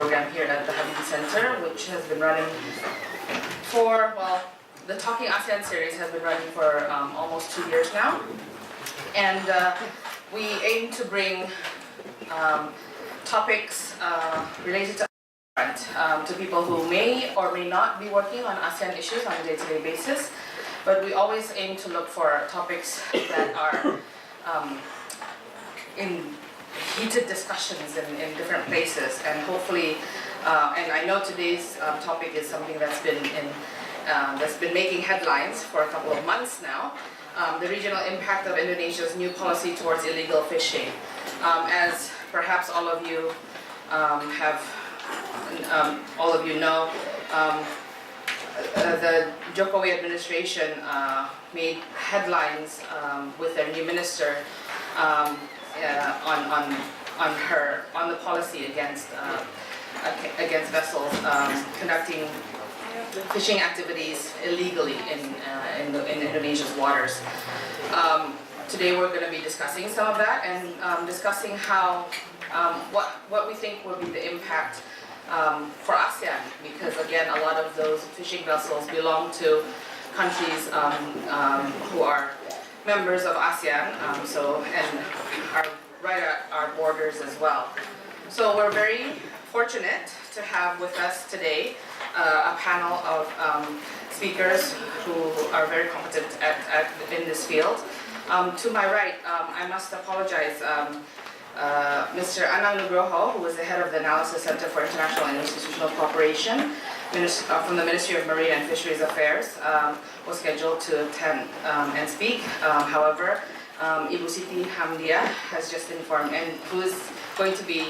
program here at the Habibie Center, which has been running for, well, the Talking ASEAN series has been running for almost 2 years now. And we aim to bring topics related to people who may or may not be working on ASEAN issues on a day-to-day basis. But we always aim to look for topics that are in heated discussions in different places, and hopefully, and I know today's topic is something that's been making headlines for a couple of months now. The regional impact of Indonesia's new policy towards illegal fishing. As perhaps all of you know, the Jokowi administration made headlines with their new minister on the policy against vessels conducting fishing activities illegally in Indonesia's waters. Today we're going to be discussing some of that and discussing how what we think will be the impact for ASEAN, because again, a lot of those fishing vessels belong to countries who are members of ASEAN, and are right at our borders as well. So we're very fortunate to have with us today a panel of speakers who are very competent in this field. To my right, I must apologize. Mr. Anang Nugroho, who is the head of the Analysis Center for International and Institutional Cooperation from the Ministry of Marine and Fisheries Affairs, was scheduled to attend and speak. However, Ibu Siti Hamdia has just informed, and who is going to be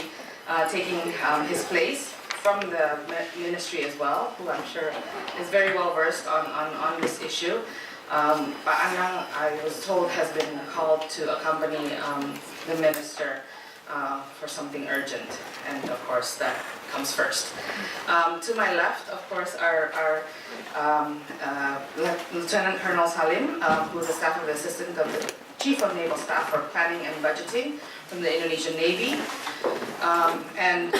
taking his place from the ministry as well, who I'm sure is very well versed on this issue. But Anang, I was told, has been called to accompany the minister for something urgent, and of course that comes first. To my left, of course, are Lieutenant Colonel Salim, who is the Staff of the Assistant of the Chief of Naval Staff for Planning and Budgeting from the Indonesian Navy. And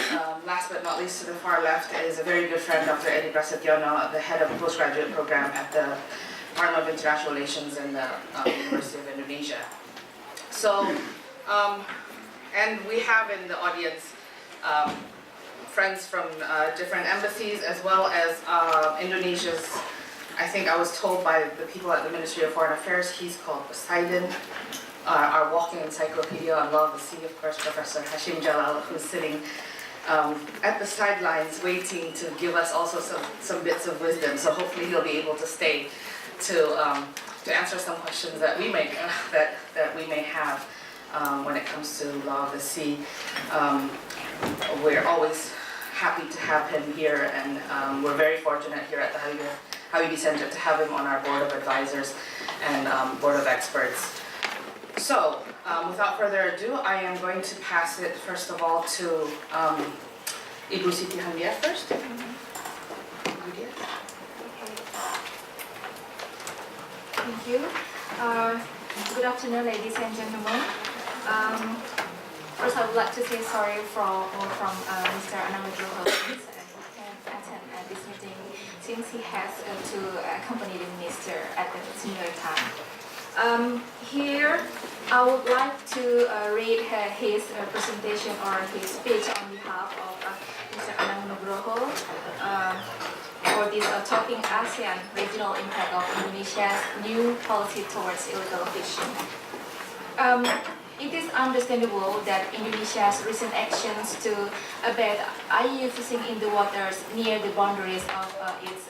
last but not least, to the far left is a very good friend, Dr. Edy Prasetyono, the head of the postgraduate program at the Department of International Relations in the University of Indonesia. So, and we have in the audience friends from different embassies, as well as Indonesia's, I think I was told by the people at the Ministry of Foreign Affairs, he's called Poseidon, our walking encyclopedia on law of the sea, of course, Professor Hashim Jalal, who's sitting at the sidelines waiting to give us also some bits of wisdom. So hopefully he'll be able to stay to answer some questions that we may have when it comes to law of the sea. We're always happy to have him here, and we're very fortunate here at the Habibie Center to have him on our board of advisors and board of experts. So, without further ado, I am going to pass it first of all to Ibu Siti Hamdia first. Thank you. Good afternoon, ladies and gentlemen. First, I would like to say sorry from Mr. Anang Nugroho, who can't attend this meeting since he has to accompany the minister at the similar time. Here, I would like to read his presentation or his speech on behalf of Mr. Anang Nugroho for this Talking ASEAN Regional Impact of Indonesia's New Policy Towards Illegal Fishing. It is understandable that Indonesia's recent actions to abet IUU fishing in the waters near the boundaries of its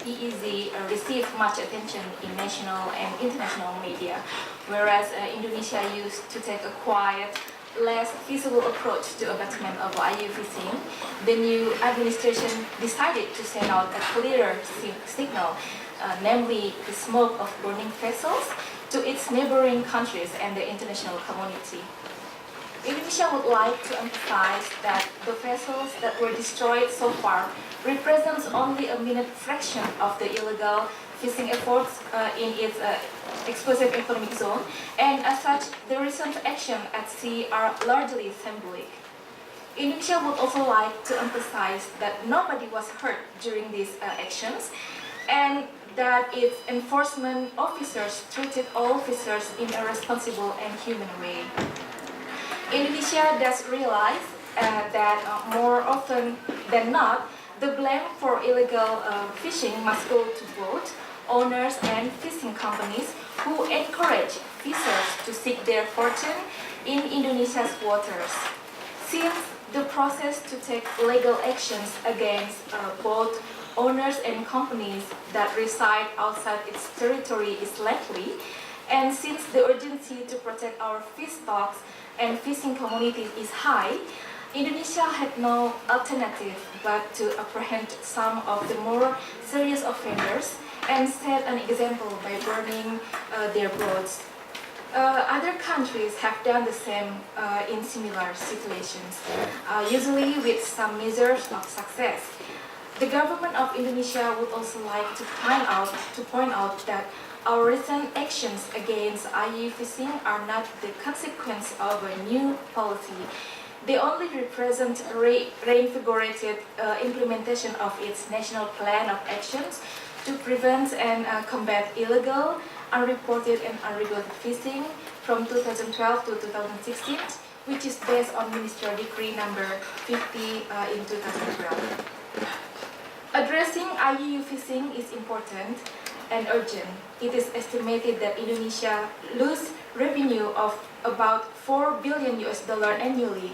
EEZ received much attention in national and international media, whereas Indonesia used to take a quiet, less feasible approach to abatement of IUU fishing. The new administration decided to send out a clearer signal, namely the smoke of burning vessels, to its neighboring countries and the international community. Indonesia would like to emphasize that the vessels that were destroyed so far represents only a minute fraction of the illegal fishing efforts in its exclusive economic zone, and as such, the recent action at sea are largely symbolic. Indonesia would also like to emphasize that nobody was hurt during these actions, and that its enforcement officers treated all fishers in a responsible and human way. Indonesia does realize that more often than not, the blame for illegal fishing must go to both owners and fishing companies who encourage fishers to seek their fortune in Indonesia's waters. Since the process to take legal actions against both owners and companies that reside outside its territory is likely, and since the urgency to protect our fish stocks and fishing communities is high, Indonesia had no alternative but to apprehend some of the more serious offenders and set an example by burning their boats. Other countries have done the same in similar situations, usually with some measures of success. The government of Indonesia would also like to point out that our recent actions against IUU fishing are not the consequence of a new policy. They only represent reinvigorated implementation of its national plan of actions to prevent and combat illegal, unreported and unregulated fishing from 2012 to 2016, which is based on Ministerial Decree number 50 in 2012. Addressing IUU fishing is important and urgent. It is estimated that Indonesia loses revenue of about $4 billion annually,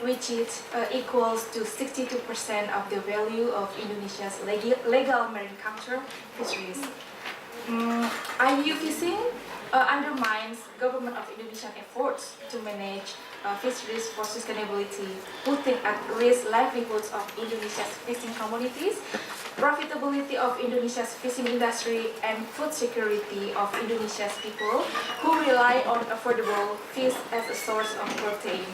which is equals to 62% of the value of Indonesia's legal marine culture fisheries. IUU fishing undermines government of Indonesian efforts to manage fisheries for sustainability, putting at risk livelihoods of Indonesia's fishing communities, profitability of Indonesia's fishing industry, and food security of Indonesia's people who rely on affordable fish as a source of protein.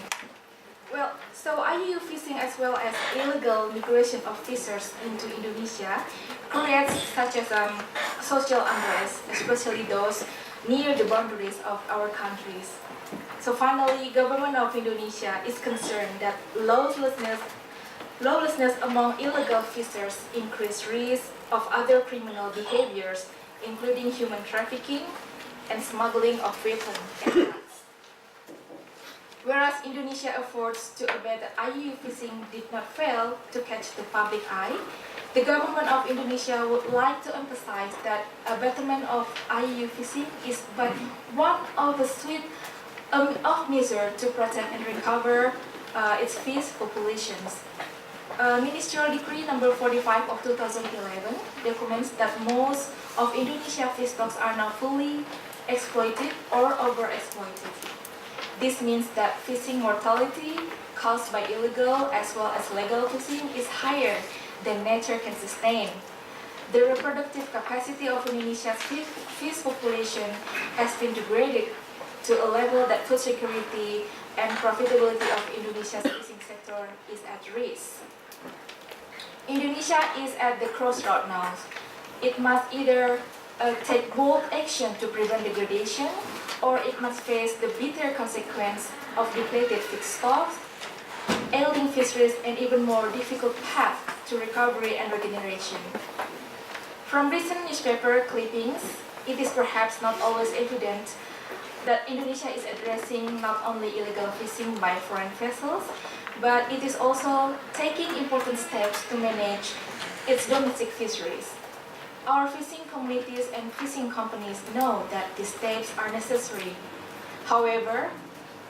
Well, so IUU fishing as well as illegal migration of fishers into Indonesia creates such as social unrest, especially those near the boundaries of our countries. So finally, government of Indonesia is concerned that lawlessness among illegal fishers increase risk of other criminal behaviors, including human trafficking and smuggling of weapons and drugs. Whereas Indonesia efforts to abet IUU fishing did not fail to catch the public eye, the government of Indonesia would like to emphasize that abatement of IUU fishing is but one of a suite of measures to protect and recover its fish populations. Ministerial Decree number 45 of 2011 documents that most of Indonesia's fish stocks are now fully exploited or overexploited. This means that fishing mortality caused by illegal as well as legal fishing is higher than nature can sustain. The reproductive capacity of Indonesia's fish population has been degraded to a level that food security and profitability of Indonesia's fishing sector is at risk. Indonesia is at the crossroad now. It must either take bold action to prevent degradation, or it must face the bitter consequence of depleted fish stocks, ailing fisheries, and even more difficult path to recovery and regeneration. From recent newspaper clippings, it is perhaps not always evident that Indonesia is addressing not only illegal fishing by foreign vessels, but it is also taking important steps to manage its domestic fisheries. Our fishing communities and fishing companies know that these steps are necessary. However,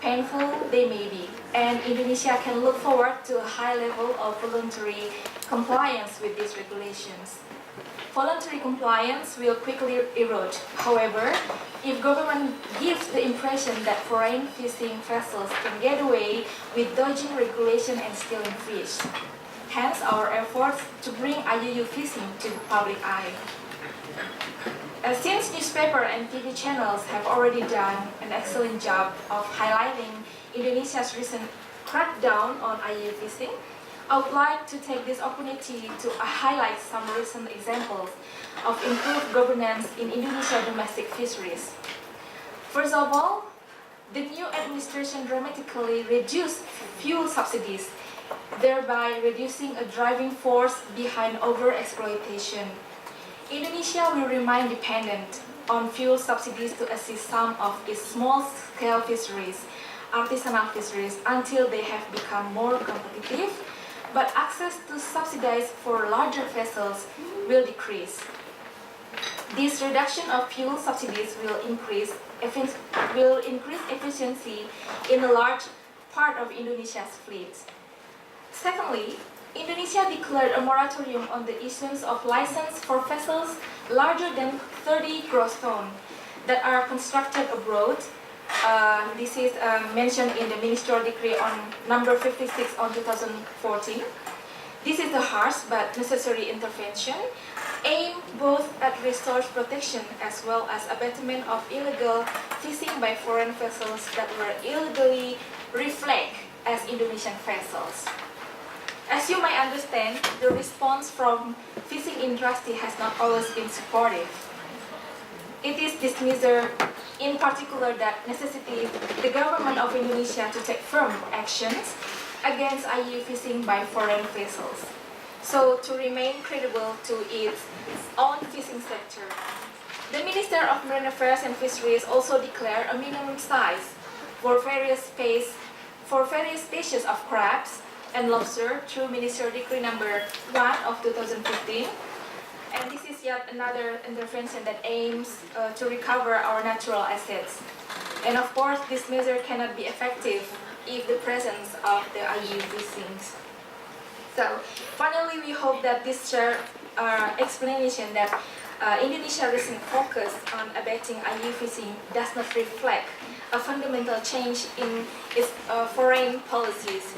painful they may be, and Indonesia can look forward to a high level of voluntary compliance with these regulations. Voluntary compliance will quickly erode. However, if government gives the impression that foreign fishing vessels can get away with dodging regulation and stealing fish, hence our efforts to bring IUU fishing to the public eye. Since newspaper and TV channels have already done an excellent job of highlighting Indonesia's recent crackdown on IUU fishing, I would like to take this opportunity to highlight some recent examples of improved governance in Indonesia's domestic fisheries. First of all, the new administration dramatically reduced fuel subsidies thereby reducing a driving force behind overexploitation. Indonesia will remain dependent on fuel subsidies to assist some of its small-scale fisheries, artisanal fisheries, until they have become more competitive, but access to subsidies for larger vessels will decrease. This reduction of fuel subsidies will increase efficiency in a large part of Indonesia's fleet. Secondly, Indonesia declared a moratorium on the issuance of license for vessels larger than 30 gross ton that are constructed abroad. This is mentioned in the ministerial decree on number 56 on 2014. This is a harsh but necessary intervention aimed both at resource protection as well as abatement of illegal fishing by foreign vessels that were illegally reflagged as Indonesian vessels. As you might understand, the response from fishing industry has not always been supportive. It is this measure in particular that necessitates the government of Indonesia to take firm actions against IUU fishing by foreign vessels, so to remain credible to its own fishing sector. The Minister of Marine Affairs and Fisheries also declared a minimum size for various species of crabs and lobster through Ministerial Decree number 1 of 2015. And this is yet another intervention that aims to recover our natural assets. And of course, this measure cannot be effective if the presence of the IUU fishing. So finally, we hope that this short explanation that Indonesia's recent focus on abating IUU fishing does not reflect a fundamental change in its foreign policies.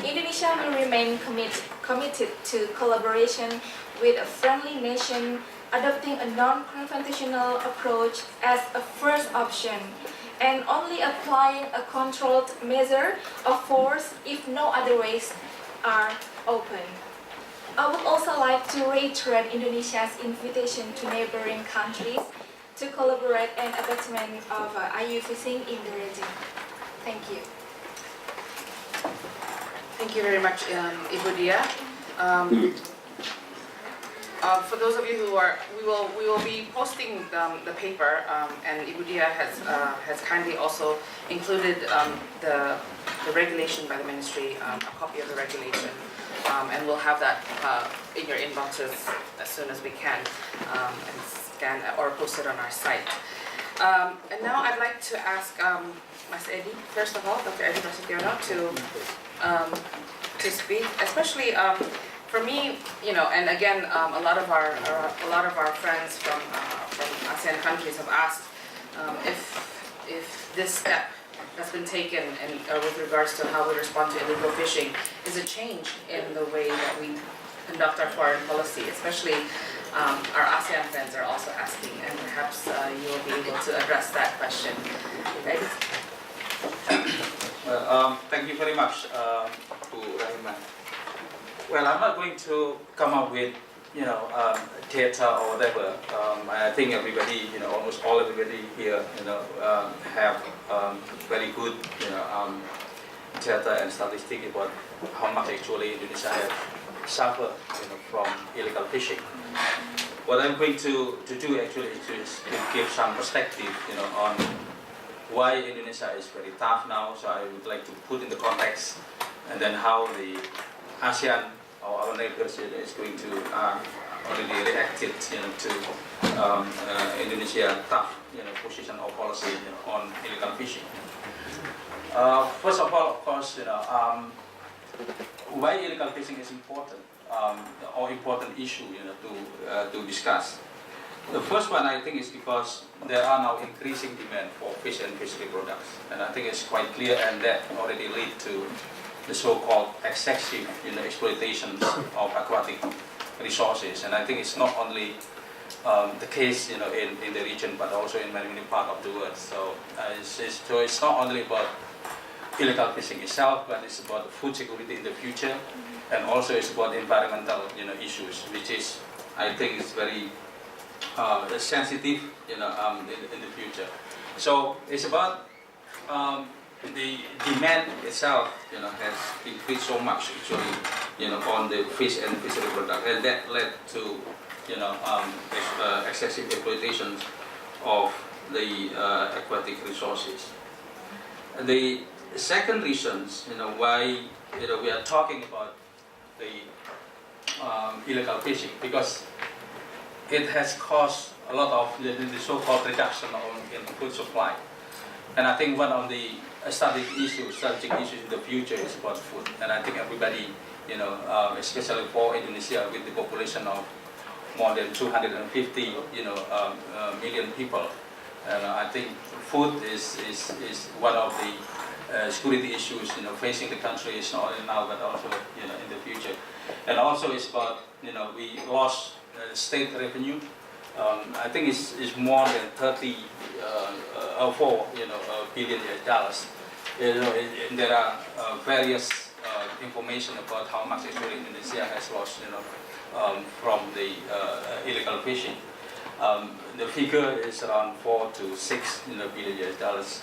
Indonesia will remain committed to collaboration with a friendly nation, adopting a non-confrontational approach as a first option, and only applying a controlled measure of force if no other ways are open. I would also like to reiterate Indonesia's invitation to neighboring countries to collaborate in abatement of IUU fishing in the region. Thank you. Thank you very much, Ibu Dia. For those of you who are, we will be posting the paper, and Ibu Dia has kindly also included the regulation by the ministry, a copy of the regulation, and we'll have that in your inboxes as soon as we can, and scan or post it on our site. And now I'd like to ask Mas Edy, first of all, Dr. Edy Prasetyono, to speak, especially. For me, and again, a lot of our friends from ASEAN countries have asked if this step that's been taken and with regards to how we respond to illegal fishing is a change in the way that we conduct our foreign policy. Especially our ASEAN friends are also asking, and perhaps you will be able to address that question. Right? Well, thank you very much to Rahimah. Well, I'm not going to come up with, data or whatever. I think everybody, almost all everybody here, have very good, data and statistics about how much actually Indonesia has suffered, from illegal fishing. What I'm going to do actually is to give some perspective, on why Indonesia is very tough now. So I would like to put in the context, and then how the ASEAN or our neighbors is going to already reacted to Indonesia tough position or policy on illegal fishing. First of all, of course, why illegal fishing is important or important issue to discuss. The first one I think is because there are now increasing demand for fish and fishery products, and I think it's quite clear, and that already lead to the so-called excessive exploitation of aquatic resources. And I think it's not only the case in the region, but also in many part of the world. So it's not only about illegal fishing itself, but it's about food security in the future, and also it's about environmental issues, which is, I think, is very sensitive in the future. So it's about the demand itself, has increased so much actually, on the fish and fishery product, and that led to, excessive exploitation of the aquatic resources. The second reasons, why, we are talking about the illegal fishing, because it has caused a lot of the so-called reduction in food supply. And I think one of the strategic issues in the future is about food. And I think everybody, especially for Indonesia with the population of more than 250, million people, I think food is one of the security issues, facing the country, is not only now but also, in the future. And also it's about, we lost state revenue. I think it's more than 4 billion dollars. And there are various information about how much actually Indonesia has lost, from the illegal fishing. The figure is around 4 to 6 billion dollars,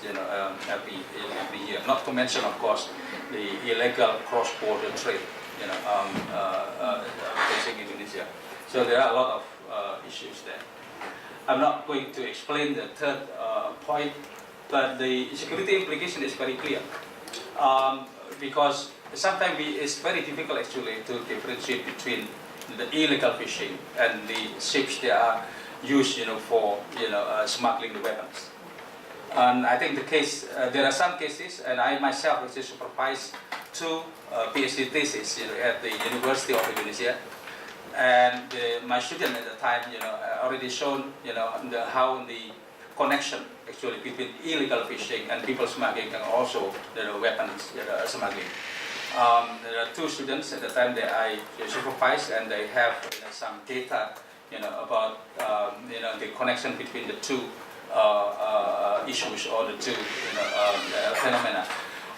every year. Not to mention, of course, the illegal cross-border trade, facing Indonesia. So there are a lot of issues there. I'm not going to explain the third point, but the security implication is very clear, because sometimes it's very difficult actually to differentiate between the illegal fishing and the ships that are used, for smuggling the weapons. And I think the case, there are some cases, and I myself actually supervised 2 PhD theses at the University of Indonesia. And my student at the time, already shown, how the connection actually between illegal fishing and people smuggling and also weapons smuggling. There are 2 students at the time that I supervised, and they have some data, about the connection between the 2 issues or the 2 phenomena.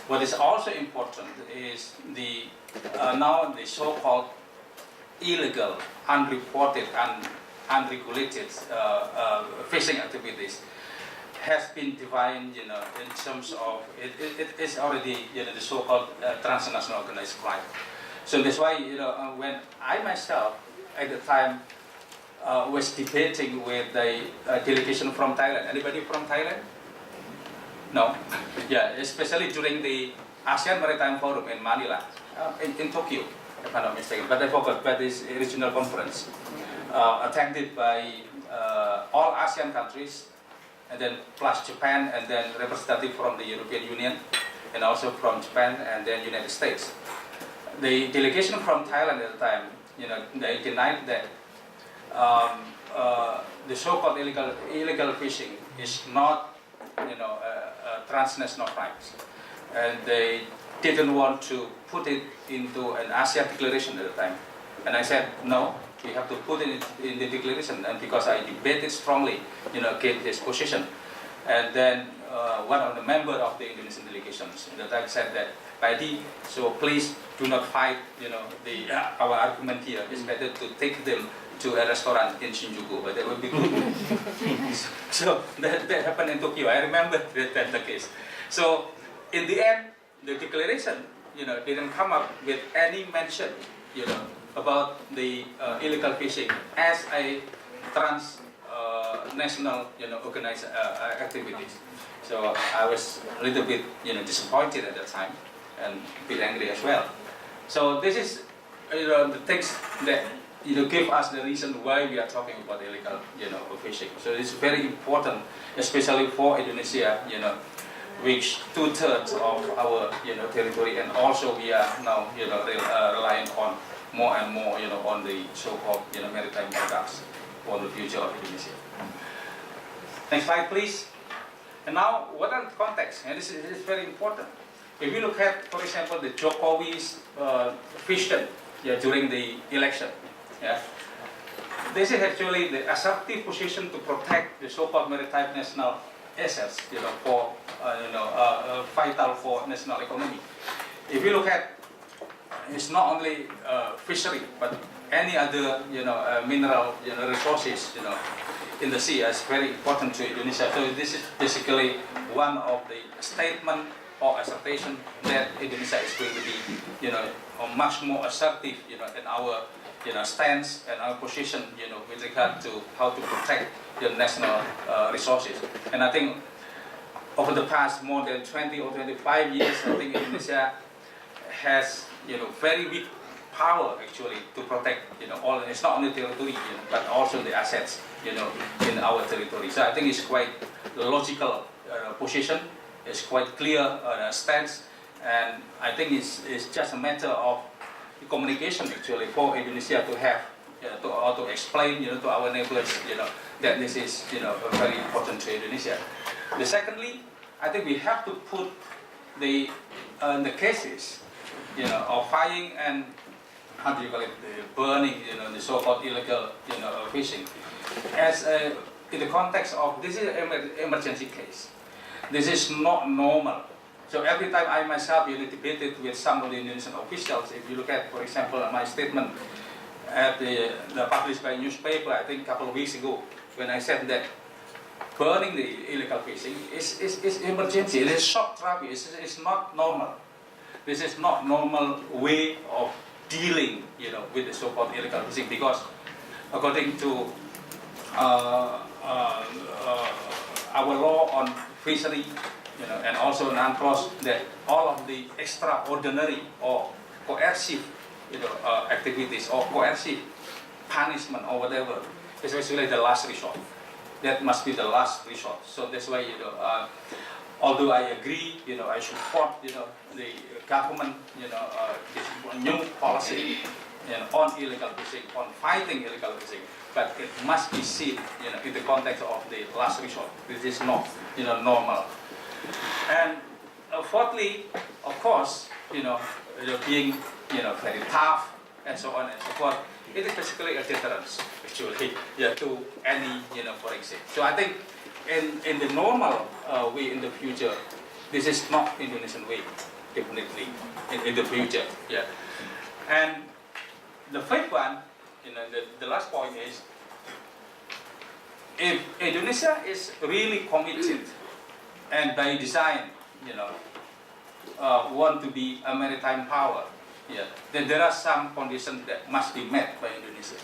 What is also important is the now the so-called illegal, unreported, and unregulated fishing activities has been defined, in terms of it is already, the so-called transnational organized crime. So that's why, when I myself at the time was debating with the delegation from Thailand. Anybody from Thailand? No. Yeah, especially during the ASEAN Maritime Forum in Manila, in Tokyo, if I'm not mistaken. But I forgot. But this regional conference attended by all ASEAN countries, and then plus Japan, and then representative from the European Union, and also from Japan, and then United States. The delegation from Thailand at the time, they denied that the so-called illegal fishing is not, transnational crimes, and they didn't want to put it into an ASEAN declaration at the time. And I said, no, we have to put it in the declaration, and because I debated strongly, against this position. And then one of the members of the Indonesian delegations at the time said that, Edy, so please do not fight, our argument here. It's better to take them to a restaurant in Shinjuku, but that would be good. So that happened in Tokyo. I remember that the case. So in the end, the declaration, didn't come up with any mention, about the illegal fishing as a transnational, organized activities. So I was a little bit, disappointed at that time, and a bit angry as well. So this is, the things that give us the reason why we are talking about illegal, fishing. So it's very important, especially for Indonesia, which 2/3 of our, territory, and also we are now, relying on more and more, on the so-called, maritime products for the future of Indonesia. Next slide, please. And now, what are the context? And this is very important. If you look at, for example, the Jokowi's vision, during the election, this is actually the assertive position to protect the so-called maritime national assets, for vital for national economy. If you look at, it's not only fishery, but any other mineral resources, in the sea is very important to Indonesia. So this is basically one of the statement or assertion that Indonesia is going to be, much more assertive, in our, stance and our position, with regard to how to protect the national resources. And I think over the past more than 20 or 25 years, I think Indonesia has, very weak power actually to protect, all. It's not only territory, but also the assets, in our territory. So I think it's quite logical position. It's quite clear stance, and I think it's just a matter of communication actually for Indonesia to have, to explain, to our neighbors, that this is, very important to Indonesia. Secondly, I think we have to put the cases, of firing and how do you call it, the burning, the so-called illegal, fishing, as in the context of this is an emergency case. This is not normal. So every time I myself debated with some of the Indonesian officials, if you look at, for example, my statement at the published by newspaper, I think a couple of weeks ago, when I said that burning the illegal fishing is emergency. It is shock therapy. It's not normal. This is not normal way of dealing, with the so-called illegal fishing, because according to our law on fishery, and also non-cross, that all of the extraordinary or coercive, activities or coercive punishment or whatever is actually the last resort. That must be the last resort. So that's why, although I agree, I support, the government, this new policy, on illegal fishing, on fighting illegal fishing, but it must be seen, in the context of the last resort. This is not, normal. And fourthly, of course, being, very tough and so on and so forth, it is basically a deterrence, actually, to any, foreign state. So I think in the normal way in the future, this is not Indonesian way, definitely, in the future, And the fifth one, the last point is, if Indonesia is really committed and by design, want to be a maritime power, then there are some conditions that must be met by Indonesia.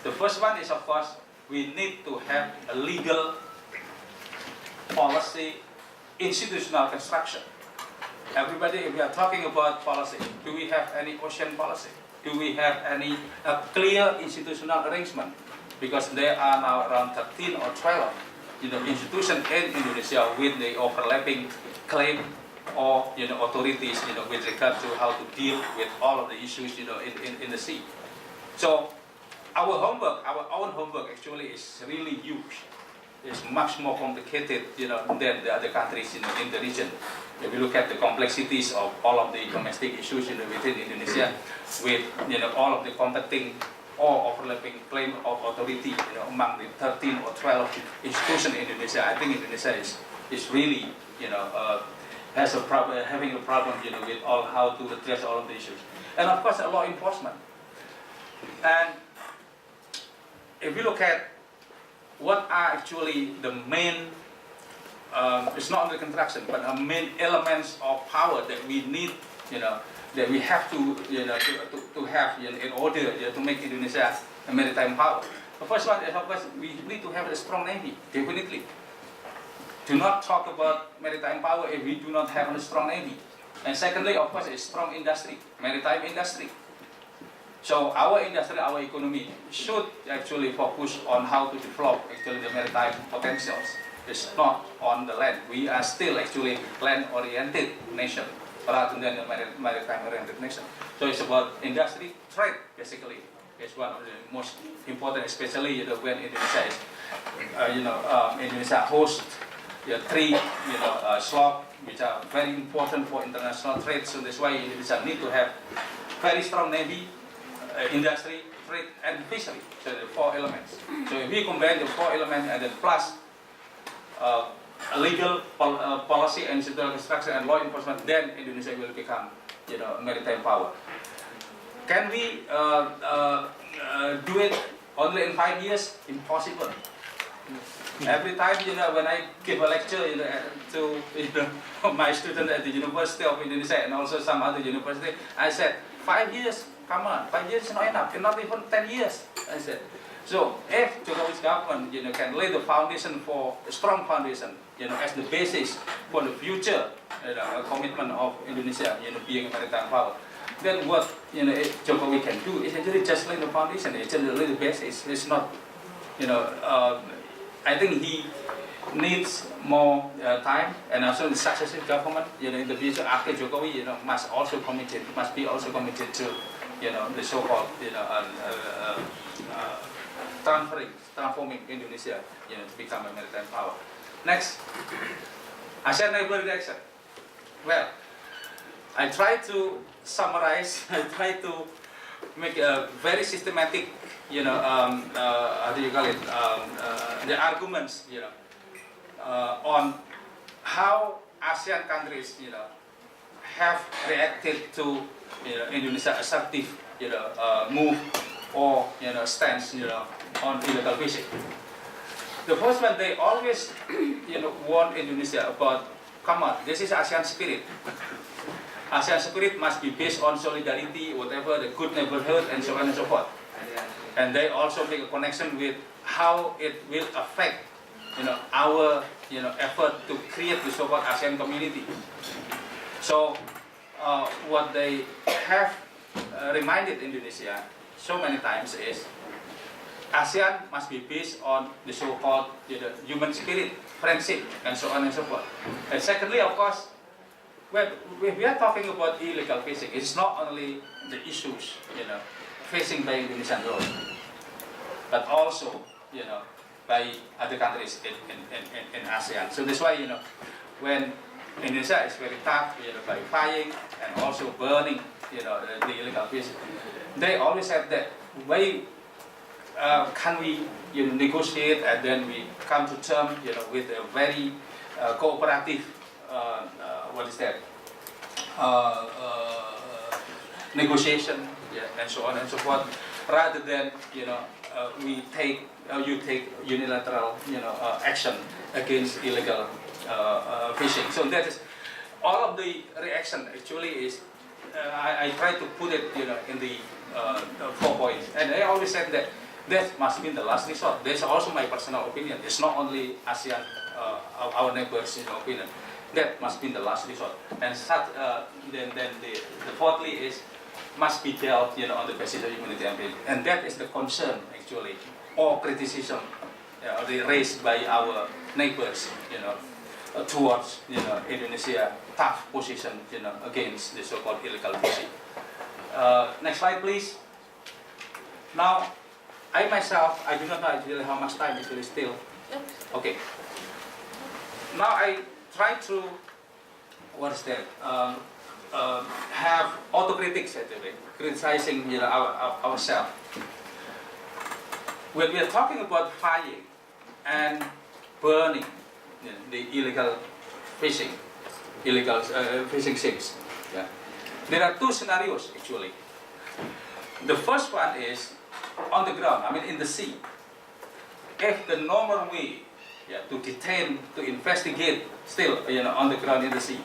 The first one is, of course, we need to have a legal policy, institutional construction. Everybody, if we are talking about policy, do we have any ocean policy? Do we have any clear institutional arrangement? Because there are now around 13 or 12 institutions in Indonesia with the overlapping claim or authorities with regard to how to deal with all of the issues in the sea. So our own homework actually is really huge. It's much more complicated than the other countries in the region. If you look at the complexities of all of the domestic issues within Indonesia, with all of the competing or overlapping claim of authority among the 13 or 12 institutions in Indonesia, I think Indonesia is really has a problem, having a problem with all how to address all of the issues, and of course law enforcement. And if you look at what are actually the main, it's not under construction, but the main elements of power that we need, that we have to, to have in order to make Indonesia a maritime power. The first one is, of course, we need to have a strong navy, definitely. Do not talk about maritime power if we do not have a strong navy. And secondly, of course, a strong industry, maritime industry. So our industry, our economy should actually focus on how to develop actually the maritime potentials. It's not on the land. We are still actually land-oriented nation rather than a maritime-oriented nation. So it's about industry, trade basically. It's one of the most important, especially when Indonesia is, Indonesia hosts three slots which are very important for international trade. So that's why Indonesia need to have very strong navy, industry, trade, and fishery. So the four elements. So if we combine the four elements and then plus legal policy and institutional construction and law enforcement, then Indonesia will become, a maritime power. Can we do it only in 5 years? Impossible. Every time, when I give a lecture, to my students at the University of Indonesia and also some other university, I said, 5 years, come on, 5 years is not enough, cannot even 10 years, I said. So if Jokowi's government, can lay the foundation for a strong foundation, as the basis for the future commitment of Indonesia, being a maritime power, then what Jokowi can do is actually just lay the foundation. It's just lay the basis. It's not, I think he needs more time, and also the successive government, in the future after Jokowi, must be also committed to, the so-called, transforming Indonesia, to become a maritime power. Next, ASEAN neighbor reaction. Well, I try to summarize. I try to make a very systematic, how do you call it, the arguments, on how ASEAN countries, have reacted to, Indonesia assertive, move or stance, on illegal fishing. The first one, they always, warn Indonesia about, come on, this is ASEAN spirit. ASEAN spirit must be based on solidarity, whatever, the good neighborhood, and so on and so forth. And they also make a connection with how it will affect, our, effort to create the so-called ASEAN community. So, what they have reminded Indonesia so many times is, ASEAN must be based on the so-called human spirit, friendship, and so on and so forth. And secondly, of course, when we are talking about illegal fishing, it's not only the issues, facing by Indonesian law, but also, by other countries in ASEAN. So that's why, when Indonesia is very tough, by flying and also burning, the illegal fishing, they always said that way. Can we negotiate and then we come to terms with a very cooperative negotiation, and so on and so forth, rather than you take unilateral action against illegal fishing. So that is all of the reaction actually is I try to put it in the 4 points, and I always said that must be the last resort. That's also my personal opinion. It's not only ASEAN, our neighbors' opinion. That must be the last resort. And then the fourthly is must be dealt on the basis of humanitarian. And that is the concern actually, or criticism raised by our neighbors, towards Indonesia tough position against the so-called illegal fishing. Next slide, please. Now, I myself, I do not know actually how much time it is still. Okay. Now I try to, have autocritics actually, criticizing ourselves. When we are talking about firing and burning the illegal fishing, fishing ships, there are 2 scenarios actually. The first one is on the ground, in the sea. If the normal way to detain, to investigate still on the ground in the sea,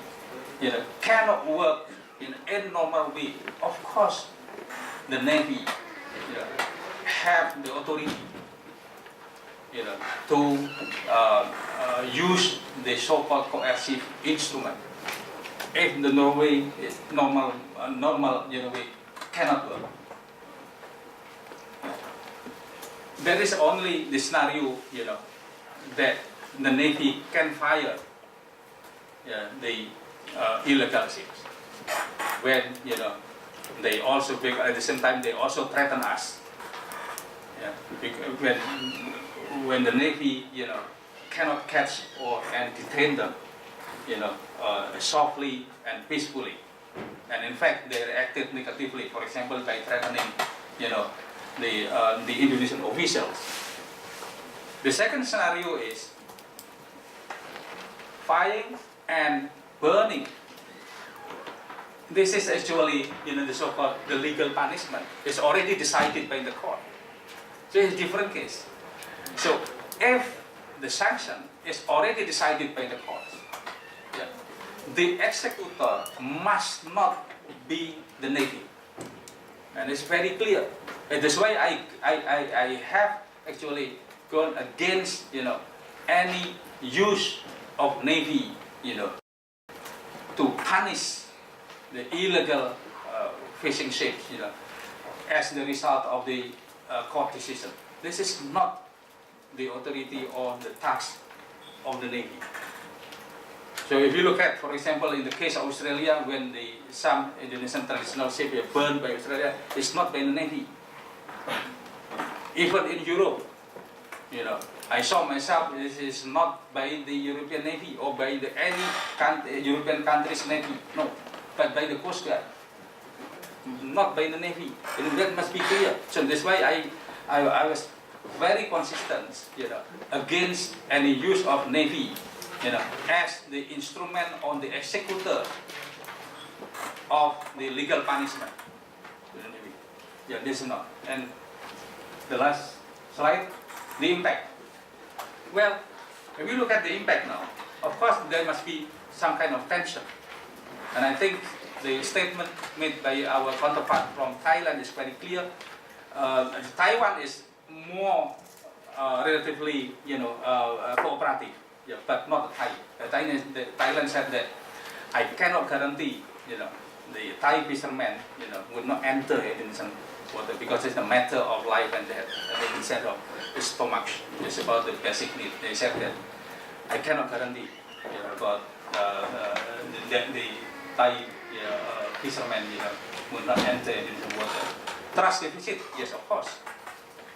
cannot work in any normal way, of course the Navy have the authority to use the so-called coercive instrument. If the normal way cannot work. There is only the scenario, that the Navy can fire the illegal ships. When, they also, at the same time, they also threaten us. When the Navy, cannot catch and detain them, softly and peacefully. And in fact, they reacted negatively, for example, by threatening, the Indonesian officials. The second scenario is firing and burning. This is actually, the so-called the legal punishment. It's already decided by the court. So it's a different case. So if the sanction is already decided by the courts. Yeah. The executor must not be the Navy. And it's very clear. And that's why I have actually gone against, any use of Navy, to punish the illegal fishing ships, as the result of the court decision. This is not the authority or the task of the Navy. So if you look at, for example, in the case of Australia, when some Indonesian traditional ships were burned by Australia, it's not by the Navy. Even in Europe, I saw myself, this is not by the European Navy or by any European country's Navy, no, but by the Coast Guard, not by the Navy. And that must be clear. So that's why I was very consistent, against any use of Navy, as the instrument on the executor of the legal punishment. Yeah, this is not. And the last slide, the impact. Well, if we look at the impact now, of course there must be some kind of tension. And I think the statement made by our counterpart from Thailand is very clear. Taiwan is more relatively, cooperative, but not Thai. Thailand said that I cannot guarantee, the Thai fishermen, would not enter Indonesian water because it's a matter of life and death. And instead of the stomach, it's about the basic need. They said that I cannot guarantee, about the Thai fishermen, will not enter Indonesian water. Trust deficit, yes, of course.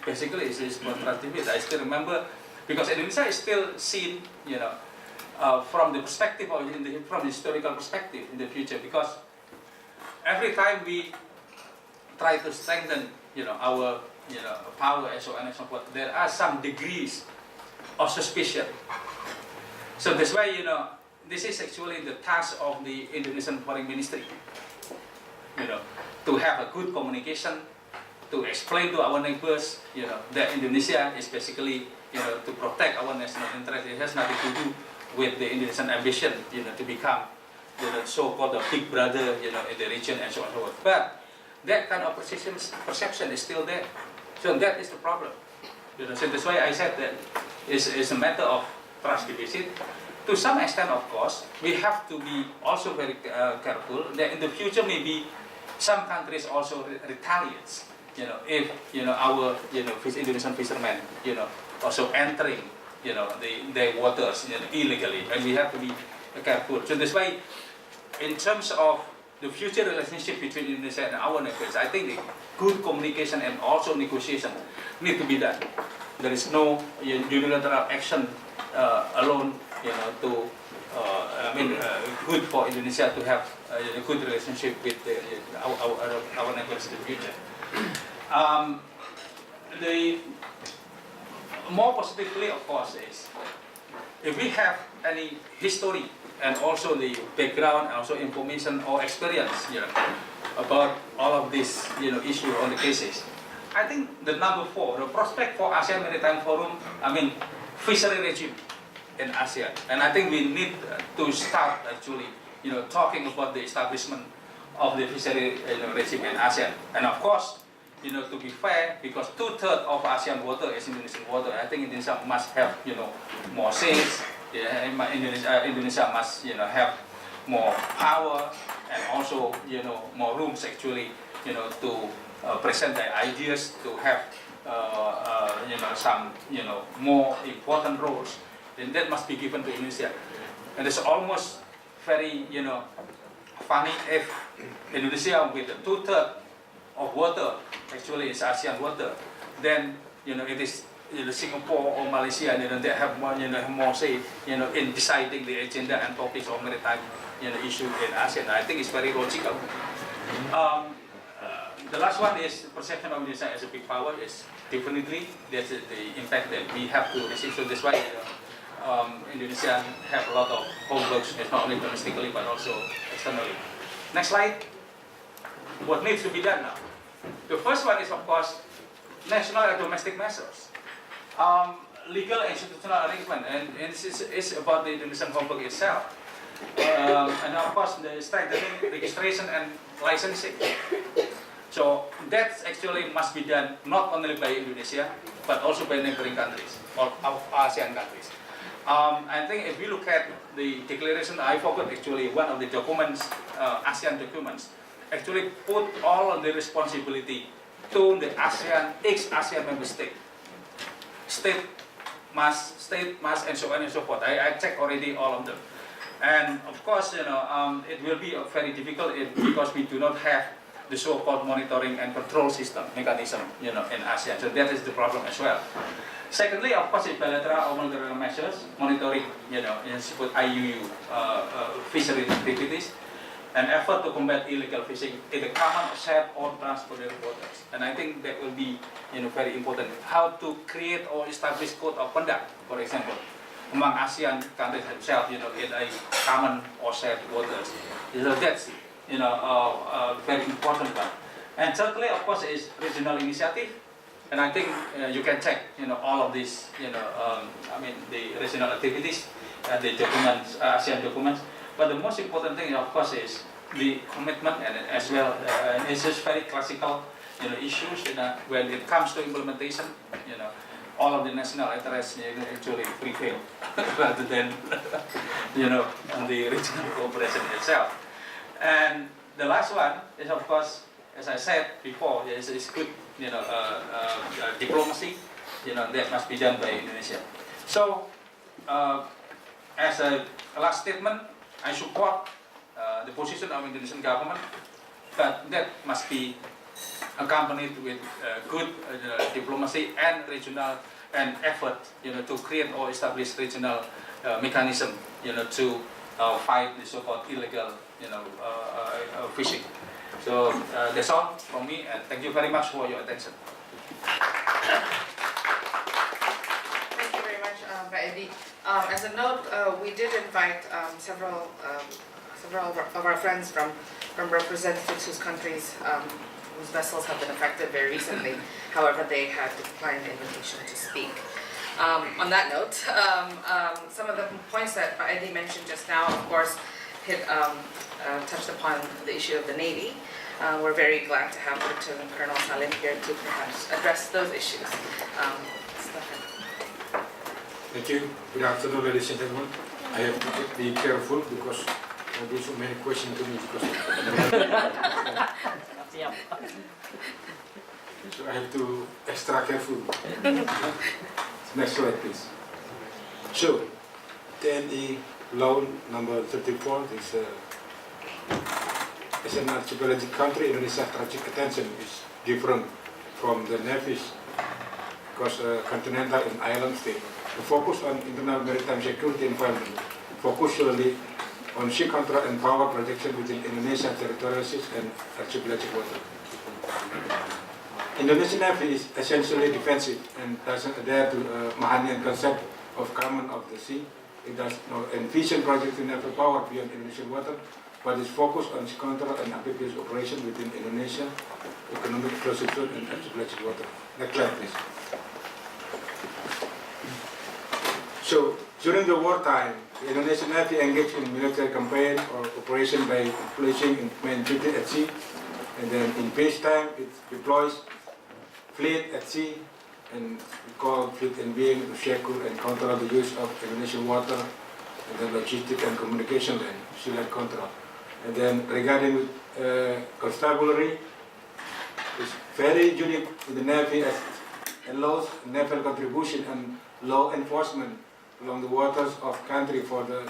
Basically, it's about trust deficit. I still remember, because Indonesia is still seen, from the perspective of, from the historical perspective in the future, because every time we try to strengthen, our, power and so on and so forth, there are some degrees of suspicion. So that's why, this is actually the task of the Indonesian Foreign Ministry, to have a good communication, to explain to our neighbors, that Indonesia is basically, to protect our national interest. It has nothing to do with the Indonesian ambition, to become, so-called a big brother, in the region and so on and so forth. But that kind of perception is still there. So that is the problem. So that's why I said that it's a matter of trust deficit. To some extent, of course, we have to be also very careful that in the future maybe some countries also retaliate. If our Indonesian fishermen also entering their waters illegally, and we have to be careful. So that's why, in terms of the future relationship between Indonesia and our neighbors, I think the good communication and also negotiation need to be done. There is no unilateral action alone, good for Indonesia to have a good relationship with our neighbors in the future. The more positively, of course, is if we have any history and also the background, also information or experience, about all of these, issues on the cases. I think the number 4, the prospect for ASEAN Maritime Forum, fishery regime in ASEAN, and I think we need to start actually, talking about the establishment of the fishery regime in ASEAN, and of course, to be fair, because 2/3 of ASEAN water is Indonesian water, I think Indonesia must have, more sails. Indonesia must, have more power and also, more rooms actually, to present their ideas, to have, some, more important roles. Then that must be given to Indonesia. And it's almost very, funny if Indonesia with the 2/3 of water actually is ASEAN water, then it is Singapore or Malaysia, they have more say, in deciding the agenda and topics of maritime, issue in ASEAN. I think it's very logical. The last one is perception of Indonesia as a big power. Is definitely that's the impact that we have to receive. So that's why Indonesia have a lot of homeworks, not only domestically but also externally. Next slide. What needs to be done now? The first one is, of course, national and domestic measures. legal and institutional arrangement, and it's about the Indonesian Republic itself. And of course, the strengthening registration and licensing. So that actually must be done not only by Indonesia, but also by neighboring countries, or ASEAN countries. I think if we look at the declaration, I forgot actually one of the documents, ASEAN documents, actually put all of the responsibility to the ASEAN, ex-ASEAN member state. State must, and so on and so forth. I checked already all of them. And of course, it will be very difficult because we do not have the so-called monitoring and control system mechanism, in ASEAN. So that is the problem as well. Secondly, of course, is bilateral or multilateral measures, monitoring, in IUU fisheries activities, and effort to combat illegal fishing in the common, shared, or transported waters. And I think that will be, very important. How to create or establish code of conduct, for example, among ASEAN countries themselves, in a common or shared waters. So that's, very important one. And thirdly, of course, is regional initiative. And I think you can check, all of these, the regional activities, the documents, ASEAN documents. But the most important thing, of course, is the commitment, and as well, it's just very classical, issues. When it comes to implementation, all of the national interests actually prevail rather than, the regional cooperation itself. And the last one is, of course, as I said before, is good, diplomacy, that must be done by Indonesia. So, as a last statement, I support the position of Indonesian government, but that must be accompanied with good diplomacy and regional and effort, to create or establish regional mechanism, to fight the so-called illegal, fishing. So that's all from me, and thank you very much for your attention. Thank you very much, Edy. As a note, we did invite several of our friends from representatives whose countries whose vessels have been affected very recently. However, they had declined the invitation to speak. On that note, some of the points that Edy mentioned just now, of course, touched upon the issue of the Navy. We're very glad to have Lieutenant Colonel Salim here to perhaps address those issues. Thank you. Good afternoon, ladies and gentlemen. I have to be careful because there will be so many questions to me because so I have to extra careful. Next slide, please. So, TNI law number 34 is as an archipelagic country, Indonesia's strategic attention is different from the navies because continental and island state. The focus on internal maritime security environment, focus solely on sea control and power projection within Indonesian territorial seas and archipelagic water. Indonesian Navy is essentially defensive and doesn't adhere to Mahanian concept of command of the sea. It does not envision projecting naval power beyond Indonesian water, but is focused on sea control and amphibious operation within Indonesia, economic exclusive zone and archipelagic water. Next slide, please. So, during the wartime, the Indonesian Navy engaged in military campaign or operation by placing in main duty at sea, and then in peacetime it deploys fleet at sea, and we call fleet and being to secure and control the use of Indonesian water, and then logistic and communication and sea land control. And then regarding constabulary, it's very unique in the Navy as it allows naval contribution and law enforcement along the waters of country for the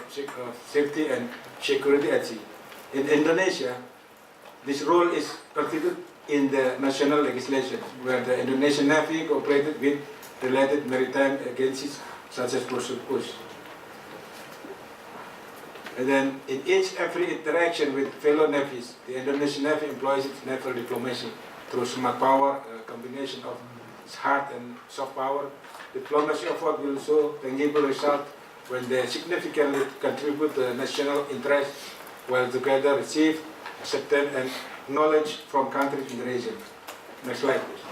safety and security at sea. In Indonesia, this role is constituted in the national legislation, where the Indonesian Navy cooperated with related maritime agencies such as Pusat. And then in every interaction with fellow navies, the Indonesian Navy employs its naval diplomacy through smart power, a combination of its hard and soft power. Diplomacy effort will show tangible result when they significantly contribute to national interest while together receive, acceptance and knowledge from countries in the region. Next slide, please.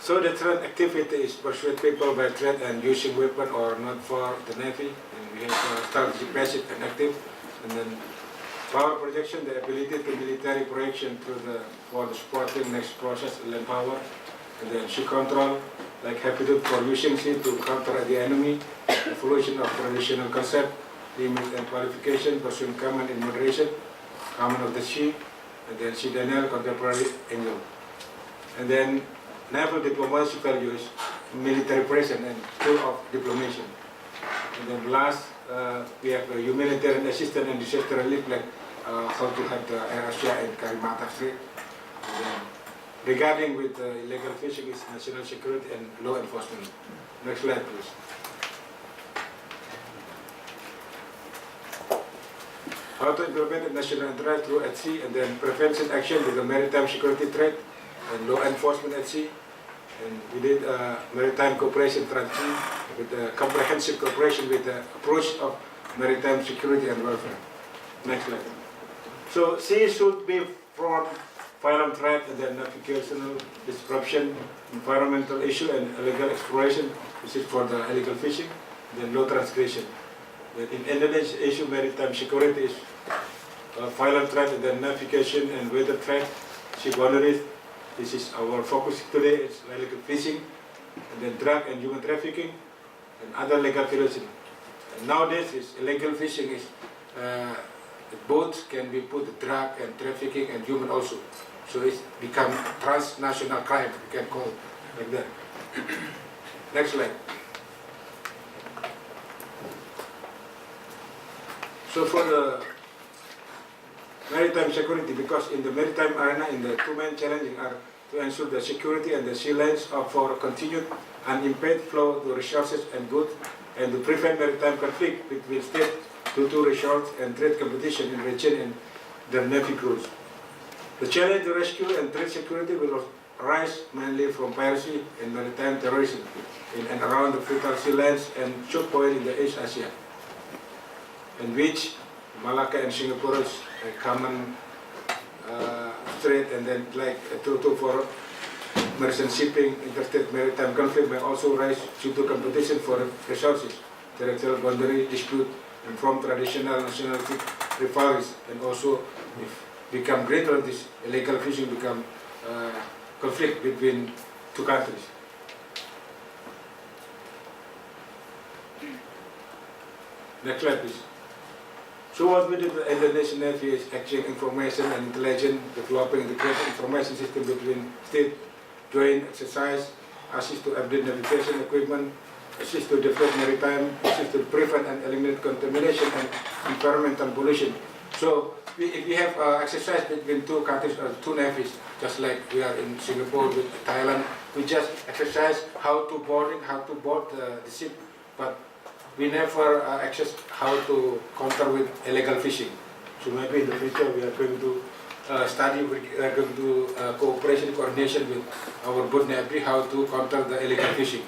So the threat activity is persuade people by threat and using weapon or not for the Navy. And we have strategic, passive and active. And then power projection, the ability to military projection for the supporting next process, land power. And then sea control, like habitude for using sea to counter the enemy. Evolution of traditional concept, limit and qualification, pursuing command in moderation, command of the sea. And then sea denial, contemporary angle. And then naval diplomacy values, military presence and tool of diplomacy. And then last, we have humanitarian assistance and disaster relief, like how to have the ASEAN and Karimata Strait. And then regarding with illegal fishing is national security and law enforcement. Next slide, please. How to implement national interest through at sea, and then prevention action with the maritime security threat and law enforcement at sea. And we did maritime cooperation strategy with a comprehensive cooperation with the approach of maritime security and welfare. Next slide. So sea should be from violent threat and then navigational disruption, environmental issue and illegal exploration, which is for the illegal fishing, then law transgression. But in Indonesia issue maritime security is violent threat and then navigation and weather threat, sea boundaries. This is our focus today, it's illegal fishing, and then drug and human trafficking, and other legal violations. And nowadays, illegal fishing is, boats can be put drug and trafficking and human also. So it's become transnational crime, we can call it like that. Next slide. So for the maritime security, because in the maritime arena, in the two main challenges are to ensure the security and the sea lanes for continued unimpeded flow to resources and goods, and to prevent maritime conflict between states due to resource and trade competition in region and the Navy crews. The challenge to rescue and trade security will arise mainly from piracy and maritime terrorism in and around the vital sea lanes and choke point in the East Asia, in which Malacca and Singapore is a common strait, and then like for merchant shipping, interstate maritime conflict may also rise due to competition for resources, territorial boundary dispute, and from traditional nationalistic rivalries, and also if become greater, this illegal fishing become conflict between two countries. Next slide, please. So what we did, the Indonesian Navy is exchange information and intelligence, developing integrated information system between state, joint exercise, assist to update navigation equipment, assist to develop maritime, assist to prevent and eliminate contamination and environmental pollution. So if we have exercise between two countries or two navies, just like we are in Singapore with Thailand, we just exercise how to board the ship, but we never access how to counter with illegal fishing. So maybe in the future we are going to study, we are going to cooperation, coordination with our boat navy, how to counter the illegal fishing.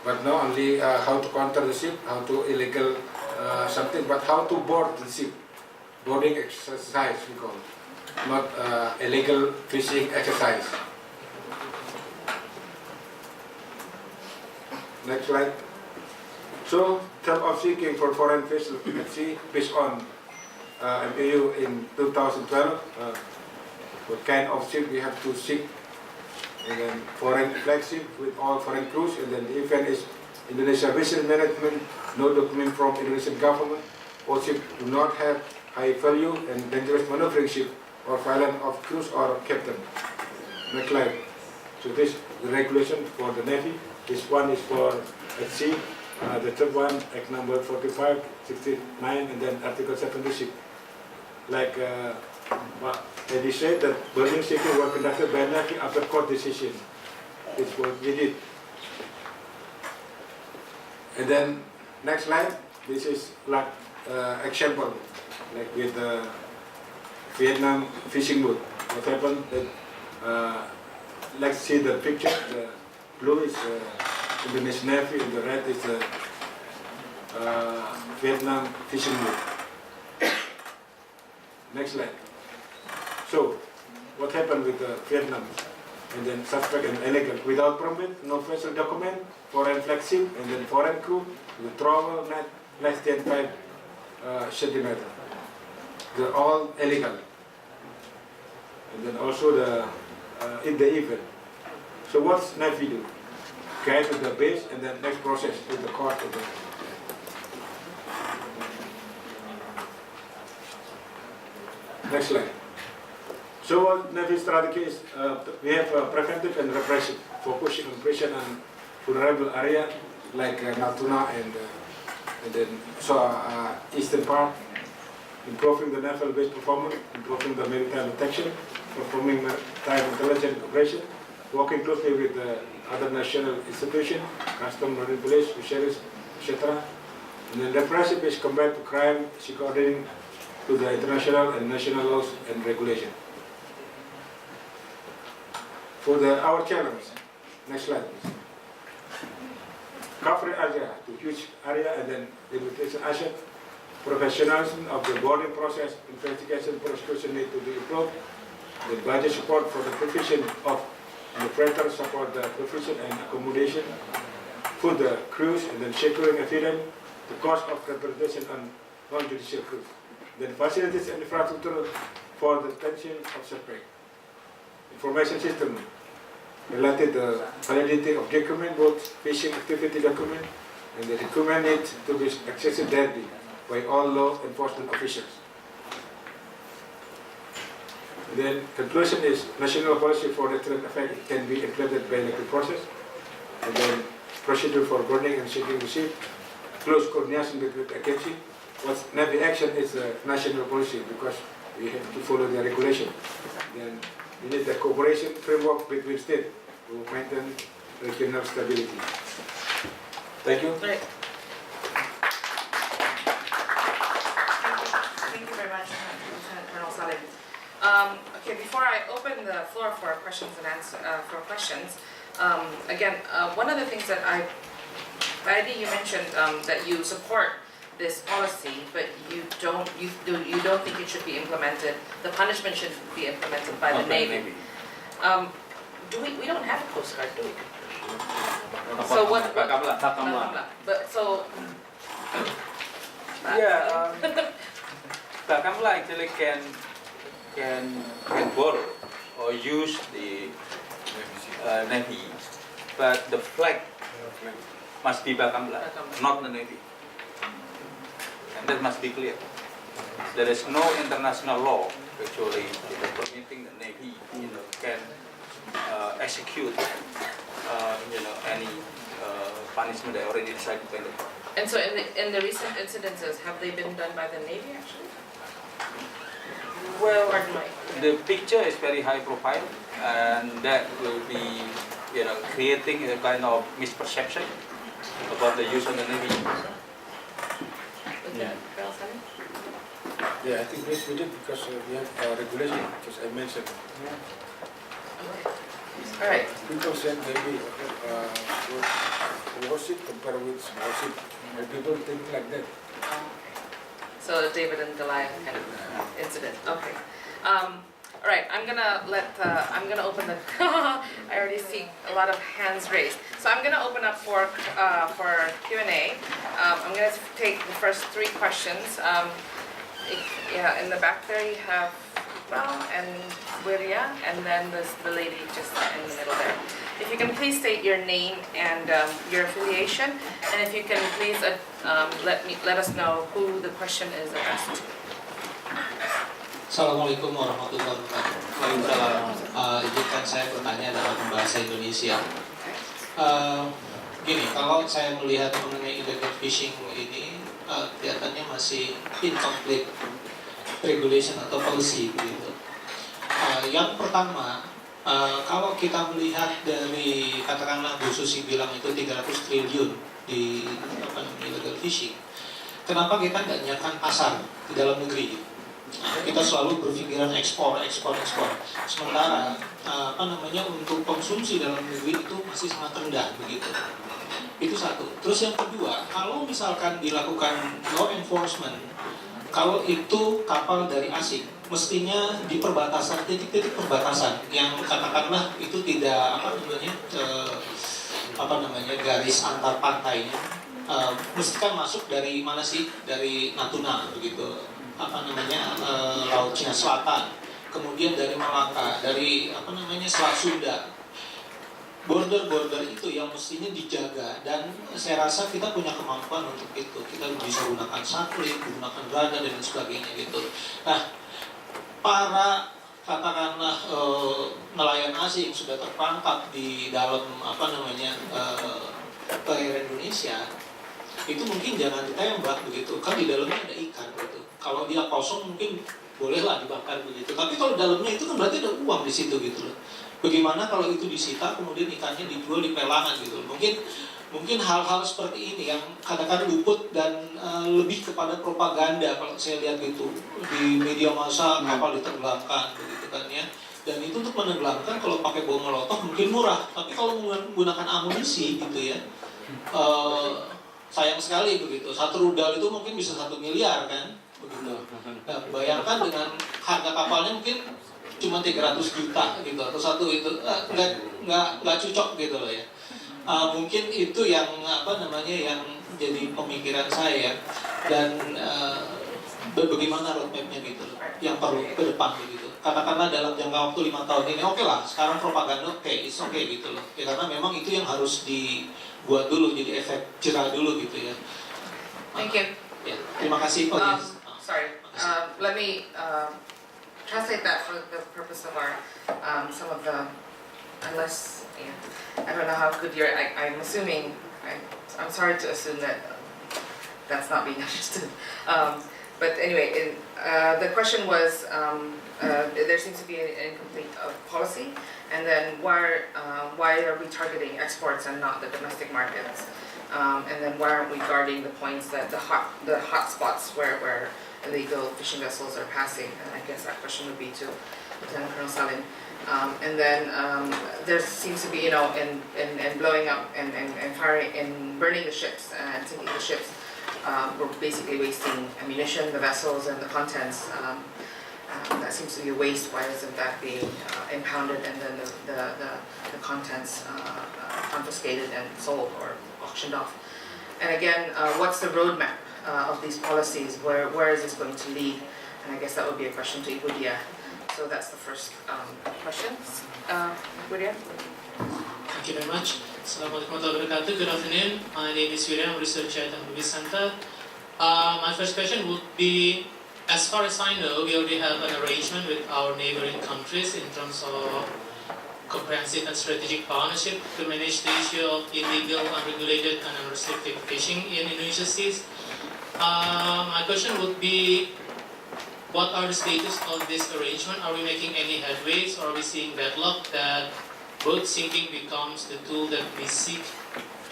But not only how to counter the ship, how to illegal something, but how to board the ship. Boarding exercise we call it, not illegal fishing exercise. Next slide. So, term of seeking for foreign vessels at sea based on MAU in 2012. What kind of ship we have to seek, and then foreign flag ship with all foreign crews, and then the event is Indonesia vessel management, no document from Indonesian government. All ships do not have high value and dangerous maneuvering ship or violent of crews or captain. Next slide. So this is the regulation for the Navy. This one is for at sea. The third one, Act number 45, 69, and then Article 76. Like Edy said, that building seeking were conducted by Navy after court decision. It's what we did. And then next slide, this is like example, like with the Vietnam fishing boat. What happened? That, let's see the picture. The blue is Indonesian Navy, and the red is the Vietnam fishing boat. Next slide. So, what happened with Vietnam? and then suspect and illegal. Without permit, no vessel document, foreign flagship, and then foreign crew, with travel net less than 5 centimeters. They're all illegal. And then also the in the event. So what's Navy do? Guide to the base and then next process to the court. Next slide. So what Navy strategy is, we have preventive and repressive, focusing on prison and vulnerable area like Natuna and then eastern part, improving the naval-based performance, improving the maritime detection, performing maritime intelligence operation, working closely with the other national institutions, custom, marine police, fisheries, etc. And then repressive is combat to crime, according to the international and national laws and regulations. For our challenge, next slide please. Cover area, the huge area, and then limitation asset, professionalism of the boarding process, investigation, prosecution need to be improved. The budget support for the provision of the freighter support the provision and accommodation for the crews, and then securing evidence, the cost of representation on non-judicial crews. Then facilities and infrastructure for the detention of suspect. Information system related to the validity of document, both fishing activity document, and the document need to be accessed daily by all law enforcement officials. And then conclusion is national policy for deterrent effect can be implemented by elected process, and then procedure for burning and sinking the ship, close coordination with the agency. What's Navy action is a national policy because we have to follow the regulation. Then we need the cooperation framework between states to maintain regional stability. Thank you. Great. Thank you very much, Lieutenant Colonel Salim. Okay, before I open the floor for questions and questions, again, one of the things that Edy, you mentioned that you support this policy, but you don't think it should be implemented. The punishment should be implemented by the Navy. We don't have a Coast Guard, do we? So what? But so. Yeah, Bakamla actually can borrow or use the Navy, but the flag must be Bakamla, not the Navy. And that must be clear. There is no international law actually permitting the Navy, can execute, any punishment they already decided by the court. And so in the recent incidences, have they been done by the Navy actually? Well, Pardon me. the picture is very high profile, and that will be, creating a kind of misperception about the use of the Navy. Yeah. Yeah, I think this we did because we have regulation, as I mentioned. All right. People said maybe warship compared with warship. People think like that. So the David and Goliath kind of incident. Okay. All right. I'm gonna open the. I already see a lot of hands raised. So I'm gonna open up for Q&A. I'm gonna take the first 3 questions. In the back there you have and Wirya, and then the lady just in the middle there. If you can please state your name and your affiliation, and if you can please let us know who the question is addressed to. Assalamualaikum warahmatullahi wabarakatuh. Waalaikumsalam. Izinkan saya bertanya dalam bahasa Indonesia. Gini, kalau saya melihat mengenai illegal fishing ini, kelihatannya masih incomplete regulation atau policy gitu. Yang pertama, kalau kita melihat dari katakanlah Bu Susi bilang itu 300 triliun di illegal fishing, kenapa kita nggak nyiapkan pasar di dalam negeri? Kita selalu berpikiran ekspor. Sementara untuk konsumsi dalam negeri itu masih sangat rendah begitu. Itu satu. Terus yang kedua, kalau misalkan dilakukan law enforcement, kalau itu kapal dari asing, mestinya di perbatasan, titik-titik perbatasan yang katakanlah itu tidak garis antar pantainya, mesti kan masuk dari mana sih, dari Natuna begitu, Laut Cina Selatan, kemudian dari Malaka, dari Selat Sunda. Border itu yang mestinya dijaga, dan saya rasa kita punya kemampuan untuk itu. Kita bisa gunakan satelit, gunakan radar dan sebagainya gitu. Nah, para katakanlah nelayan asing sudah terperangkap di dalam perairan Indonesia, itu mungkin jangan ditembak begitu, kan di dalamnya ada ikan gitu. Kalau dia kosong mungkin bolehlah dibakar begitu, tapi kalau dalamnya itu kan berarti ada uang di situ gitu loh. Bagaimana kalau itu disita kemudian ikannya dijual di pelangan gitu? Mungkin hal-hal seperti ini yang kadang-kadang luput dan lebih kepada propaganda kalau saya lihat gitu di media massa, kapal ditenggelamkan begitu kan ya. Dan itu untuk menenggelamkan kalau pakai bom molotov mungkin murah, tapi kalau menggunakan amunisi gitu ya, sayang sekali begitu. Satu rudal itu mungkin bisa 1 miliar kan begitu. Nah, bayangkan dengan harga kapalnya mungkin cuma 300 juta gitu, atau satu itu nggak cocok gitu loh ya. Mungkin itu yang yang jadi pemikiran saya, dan bagaimana roadmapnya gitu loh, yang perlu ke depan begitu. Katakanlah dalam jangka waktu 5 tahun ini, oke lah, sekarang propaganda it's okay gitu loh ya, karena memang itu yang harus dibuat dulu, jadi efek jerah dulu gitu ya. Thank you. Ya, terima kasih. Sorry, let me translate that for the purpose of our some of the, unless I don't know how good you're. I'm assuming. I'm sorry to assume that that's not being understood. But anyway, the question was there seems to be an incomplete policy, and then why are we targeting exports and not the domestic markets? And then why aren't we guarding the points that the hot spots where illegal fishing vessels are passing? And I guess that question would be to Lieutenant Colonel Salim. And then there seems to be, in blowing up and firing and burning the ships and sinking the ships, we're basically wasting ammunition, the vessels, and the contents. That seems to be a waste. Why isn't that being impounded and then the contents confiscated and sold or auctioned off? And again, what's the roadmap of these policies? Where is this going to lead? And I guess that would be a question to Ibu Dia. So that's the first question. Ibu Dia? Thank you very much. Assalamualaikum warahmatullahi wabarakatuh. Good afternoon. My name is Wirya. I'm a researcher at the Habibie Center. My first question would be, as far as I know, we already have an arrangement with our neighboring countries in terms of comprehensive and strategic partnership to manage the issue of illegal, unregulated, and unrestricted fishing in Indonesian seas. My question would be, what are the status of this arrangement? Are we making any headways, or are we seeing deadlock that boat sinking becomes the tool that we seek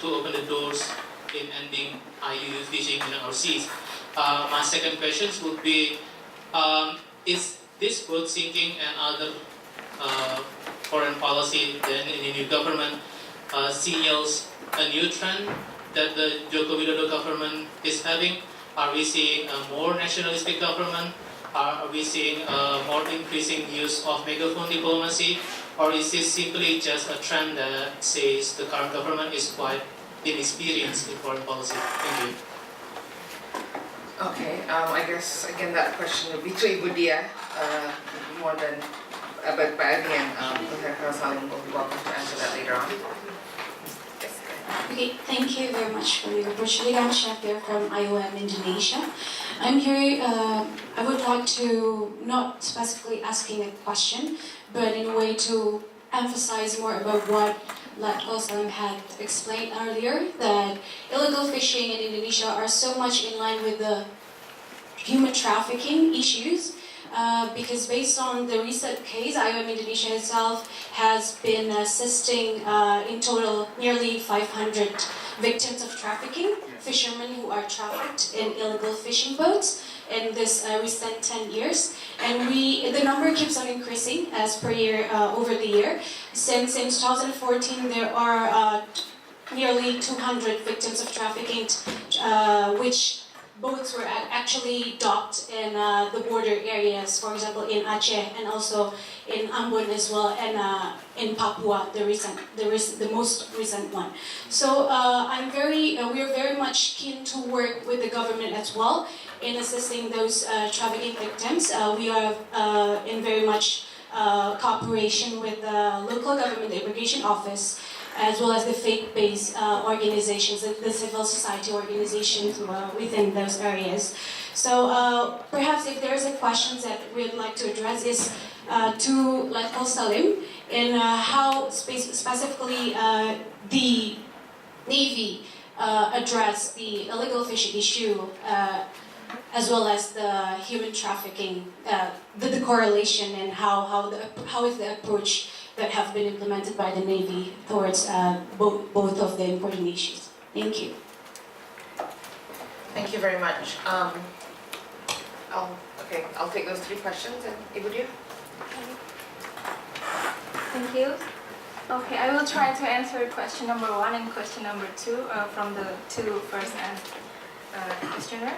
to open the doors in ending IUU fishing in our seas? My second question would be, is this boat sinking and other foreign policy then in the new government signals a new trend that the Joko Widodo government is having? Are we seeing a more nationalistic government? Are we seeing more increasing use of megaphone diplomacy? Or is this simply just a trend that says the current government is quite inexperienced in foreign policy? Thank you. Okay, I guess again that question would be to Ibu Dia more than, but again, Lieutenant Colonel Salim will be welcome to answer that later on. Yes. Okay, thank you very much for your opportunity. I'm Shafir from IOM Indonesia. I'm here, I would like to, not specifically asking a question, but in a way to emphasize more about what Lieutenant Salim had explained earlier, that illegal fishing in Indonesia are so much in line with the human trafficking issues. Because based on the recent case, IOM Indonesia itself has been assisting in total nearly 500 victims of trafficking, fishermen who are trafficked in illegal fishing boats in this recent 10 years. And the number keeps on increasing as per year, over the year. Since in 2014, there are nearly 200 victims of trafficking, which boats were actually docked in the border areas, for example, in Aceh and also in Ambon as well, and in Papua, the most recent one. So we're very much keen to work with the government as well in assisting those trafficking victims. We are in very much cooperation with the local government, the immigration office, as well as the faith-based organizations, the civil society organizations within those areas. So perhaps if there is a question that we'd like to address is to Lieutenant Salim in how specifically the Navy address the illegal fishing issue as well as the human trafficking, the correlation and how is the approach that have been implemented by the Navy towards both of the important issues. Thank you. Thank you very much. I'll take those 3 questions, and Ibu. Thank you. Okay, I will try to answer question number 1 and question number 2 from the 2 first questioner.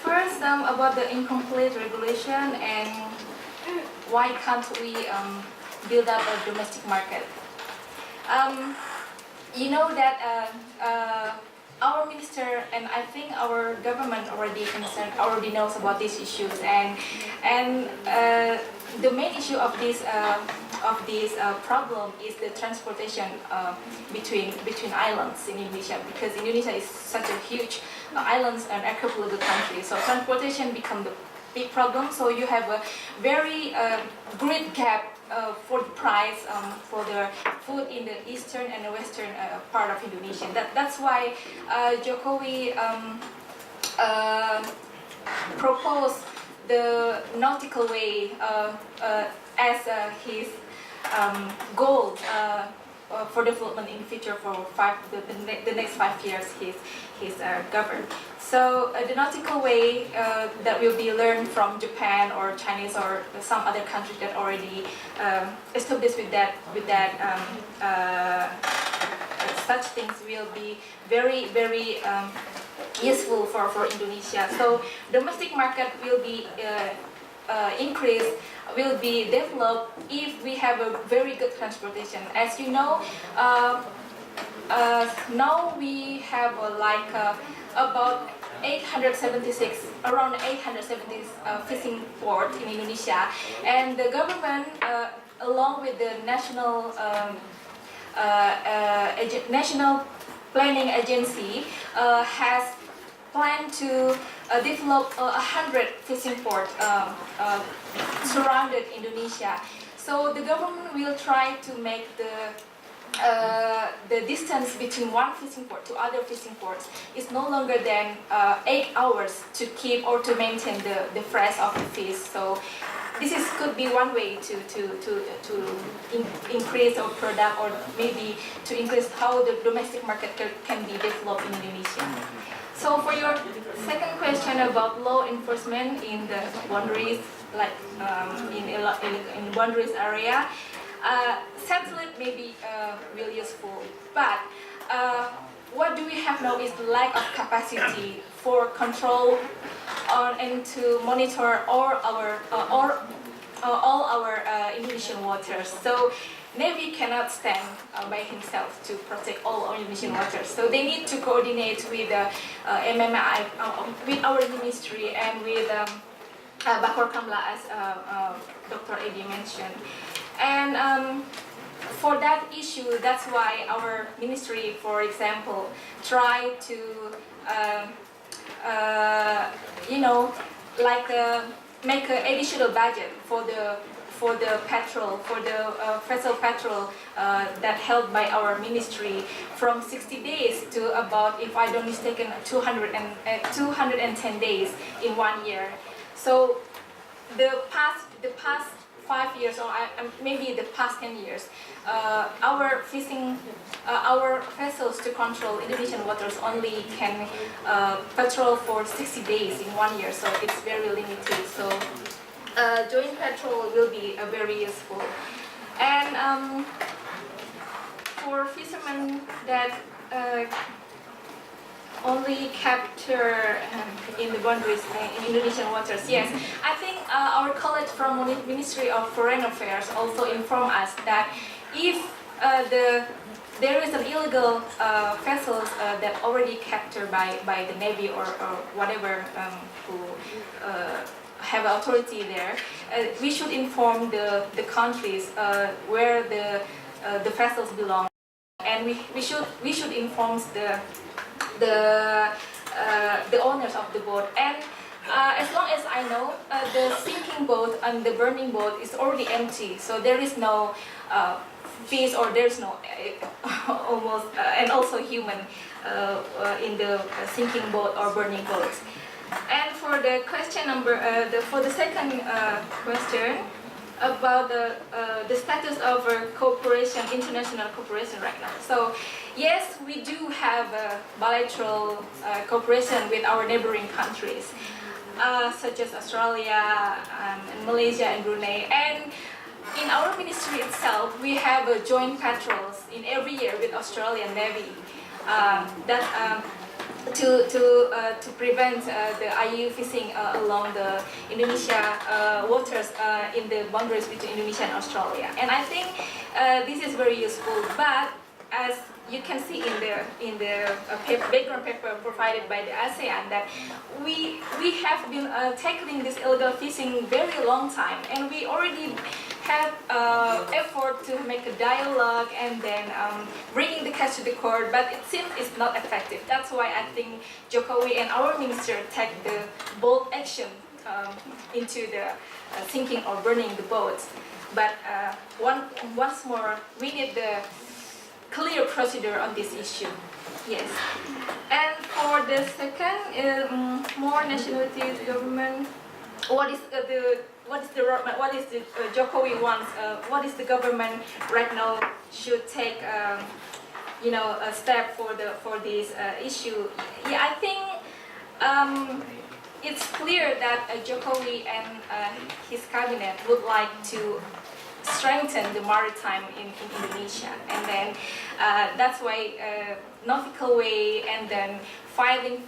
First, about the incomplete regulation and why can't we build up a domestic market. You know that our minister and I think our government already knows about these issues, and the main issue of this problem is the transportation between islands in Indonesia, because Indonesia is such a huge islands and archipelago country. So transportation become the big problem. So you have a very great gap for the price for the food in the eastern and the western part of Indonesia. That's why Jokowi proposed the nautical way as his goal for development in the future for the next 5 years he's governed. So the nautical way that will be learned from Japan or Chinese or some other countries that already established with that such things will be very useful for Indonesia. So domestic market will be increased, will be developed if we have a very good transportation. As you know, now we have about around 876 fishing ports in Indonesia, and the government, along with the national planning agency, has planned to develop 100 fishing ports surrounded Indonesia. So the government will try to make the distance between one fishing port to other fishing ports is no longer than 8 hours to keep or to maintain the fresh of the fish. So this could be one way to increase our product, or maybe to increase how the domestic market can be developed in Indonesia. So for your second question about law enforcement in the boundaries, like in boundaries area, satellite may be really useful, but what do we have now is the lack of capacity for control and to monitor all our Indonesian waters. So Navy cannot stand by himself to protect all our Indonesian waters. So they need to coordinate with MMI, with our ministry, and with Bakor Kamla, as Dr. Edy mentioned. And for that issue, that's why our ministry, for example, try to, make an additional budget for the vessel patrol that held by our ministry from 60 days to about, if I don't mistaken, 210 days in 1 year. So the past 5 years, or maybe the past 10 years, our vessels to control Indonesian waters only can patrol for 60 days in 1 year, so it's very limited. So joint patrol will be very useful. And for fishermen that only capture in the boundaries in Indonesian waters. Yes, I think our colleague from Ministry of Foreign Affairs also informed us that if there is an illegal vessels that already captured by the Navy or whatever who have authority there, we should inform the countries where the vessels belong, and we should inform the owners of the boat. And as long as I know, the sinking boat and the burning boat is already empty, so there is no fish or there's no almost and also human in the sinking boat or burning boat. And for the question for the second question about the status of cooperation, international cooperation right now. So yes, we do have bilateral cooperation with our neighboring countries, such as Australia, and Malaysia and Brunei. And in our ministry itself, we have joint patrols in every year with Australian Navy to prevent the IU fishing along the Indonesia waters in the boundaries between Indonesia and Australia. And I think this is very useful. But as you can see in the background paper provided by the ASEAN, that we have been tackling this illegal fishing very long time, and we already have effort to make a dialogue and then bringing the case to the court, but it seems it's not effective. That's why I think Jokowi and our minister take the bold action into the sinking or burning the boats. But once more, we need the clear procedure on this issue. Yes. And for the second, more nationalities government. What is the Jokowi wants? What is the government right now should take? A step for this issue. Yeah, I think it's clear that Jokowi and his cabinet would like to strengthen the maritime in Indonesia, and then that's why nautical way and then fight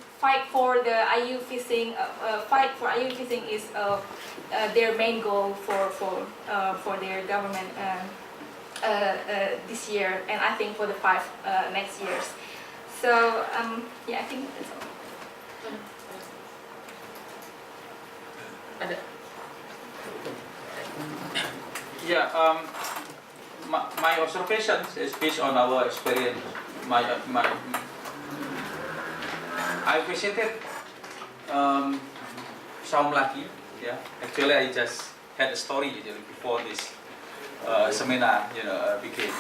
for the IU fishing. Fight for IU fishing is their main goal for their government this year, and I think for the 5 next years. So yeah, I think that's all. Yeah, my observations is based on our experience. I visited Saum Laki. Yeah, actually I just had a story before this seminar began.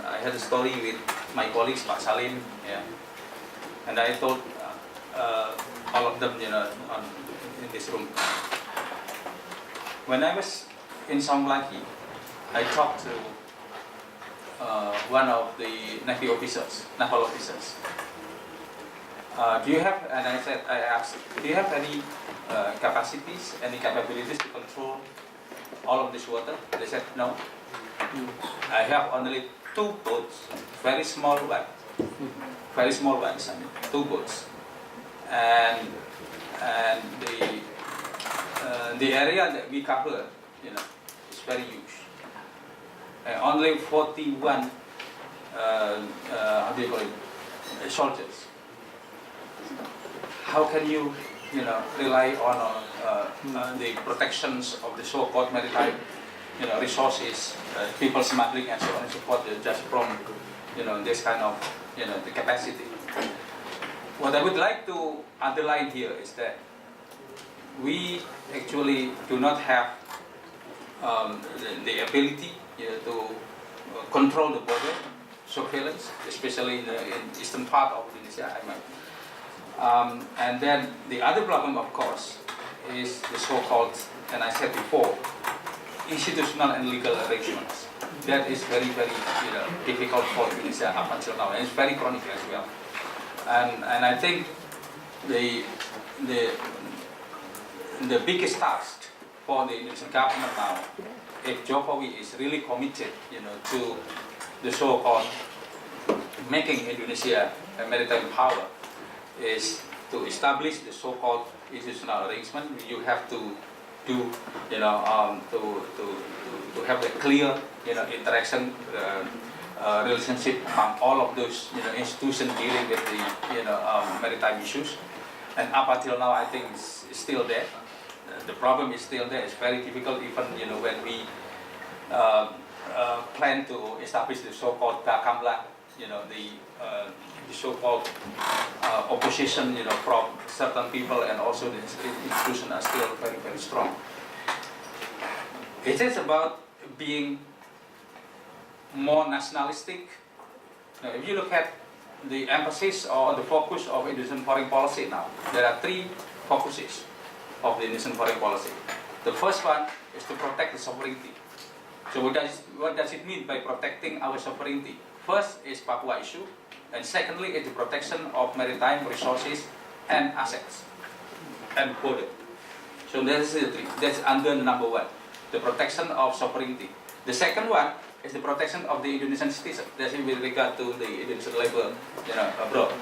I had a story with my colleagues, Pak Salim, yeah, and I told all of them, in this room. When I was in Saum Laki, I talked to one of the naval officers. Do you have? And I asked, do you have any capacities, any capabilities to control all of this water? They said no. I have only 2 boats, very small ones. I mean, 2 boats, and the area that we cover, is very huge. Only 41 soldiers. How can you, rely on the protections of the so-called maritime, resources, people smuggling and so on and so forth, just from, this kind of, the capacity? What I would like to underline here is that we actually do not have the ability to control the border surveillance, especially in the eastern part of Indonesia. And then the other problem, of course, is the so-called, and I said before, institutional and legal arrangements. That is very, very difficult for Indonesia up until now, and it's very chronic as well. And I think the biggest task for the Indonesian government now, if Jokowi is really committed, to the so-called making Indonesia a maritime power, is to establish the so-called institutional arrangement. You have to do, to have a clear, interaction, relationship among all of those, institutions dealing with the, maritime issues. And up until now, I think it's still there. The problem is still there. It's very difficult, even, when we plan to establish the so-called Bakamla, the so-called opposition, from certain people, and also the institutions are still very, very strong. It is about being more nationalistic. Now, if you look at the emphasis or the focus of Indonesian foreign policy now, there are three focuses of the Indonesian foreign policy. The first one is to protect the sovereignty. So what does it mean by protecting our sovereignty? First is Papua issue, and secondly is the protection of maritime resources and assets and border. So that's the three. That's under number one, the protection of sovereignty. The second one is the protection of the Indonesian citizen. That's with regard to the Indonesian labor, abroad.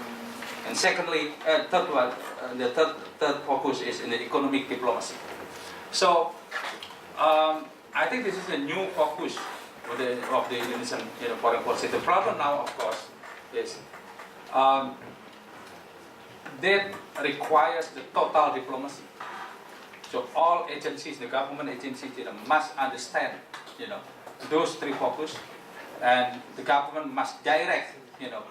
And secondly, third one, the third focus is in the economic diplomacy. So I think this is a new focus of the Indonesian foreign policy. The problem now, of course, is that requires the total diplomacy. So all agencies, the government agencies, must understand, those three focus, and the government must direct,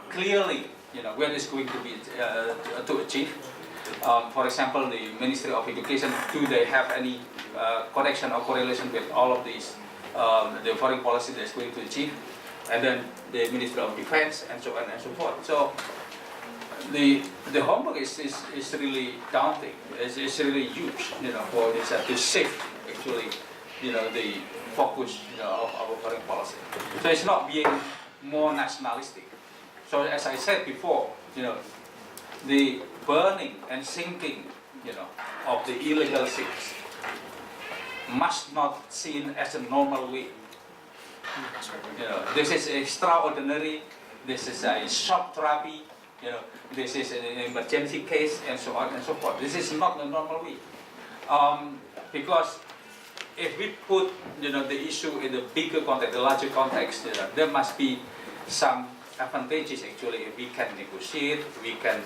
clearly, where it's going to be to achieve. For example, the Ministry of Education, do they have any connection or correlation with all of these, the foreign policy that's going to achieve, and then the Ministry of Defense, and so on and so forth. So the homework is really daunting. It's really huge, for this to shift actually, the focus, of our foreign policy. So it's not being more nationalistic. So as I said before, the burning and sinking, of the illegal ships must not seen as a normal way. This is extraordinary. This is a shock therapy. This is an emergency case, and so on and so forth. This is not the normal way, because if we put, the issue in the bigger context, the larger context, there must be some advantages actually. If we can negotiate, we can,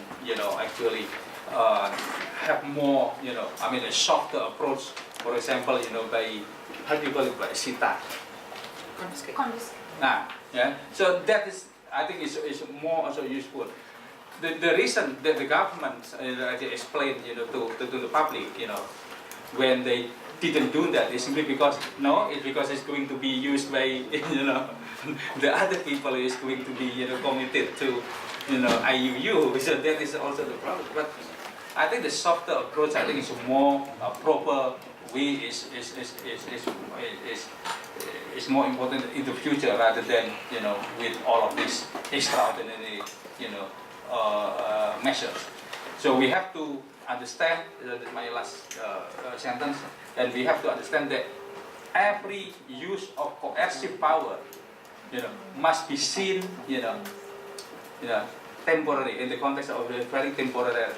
actually have more, a softer approach. For example, by how do you call it, by CITA. So that is, I think, is more also useful. The reason that the government explained, to the public, when they didn't do that, is simply because it's going to be used by, the other people is going to be, committed to, IUU. So that is also the problem. But I think the softer approach, I think, is more proper way, is more important in the future rather than, with all of these extraordinary, measures. So we have to understand, my last sentence, and we have to understand that every use of coercive power, must be seen, temporary, in the context of a very temporary,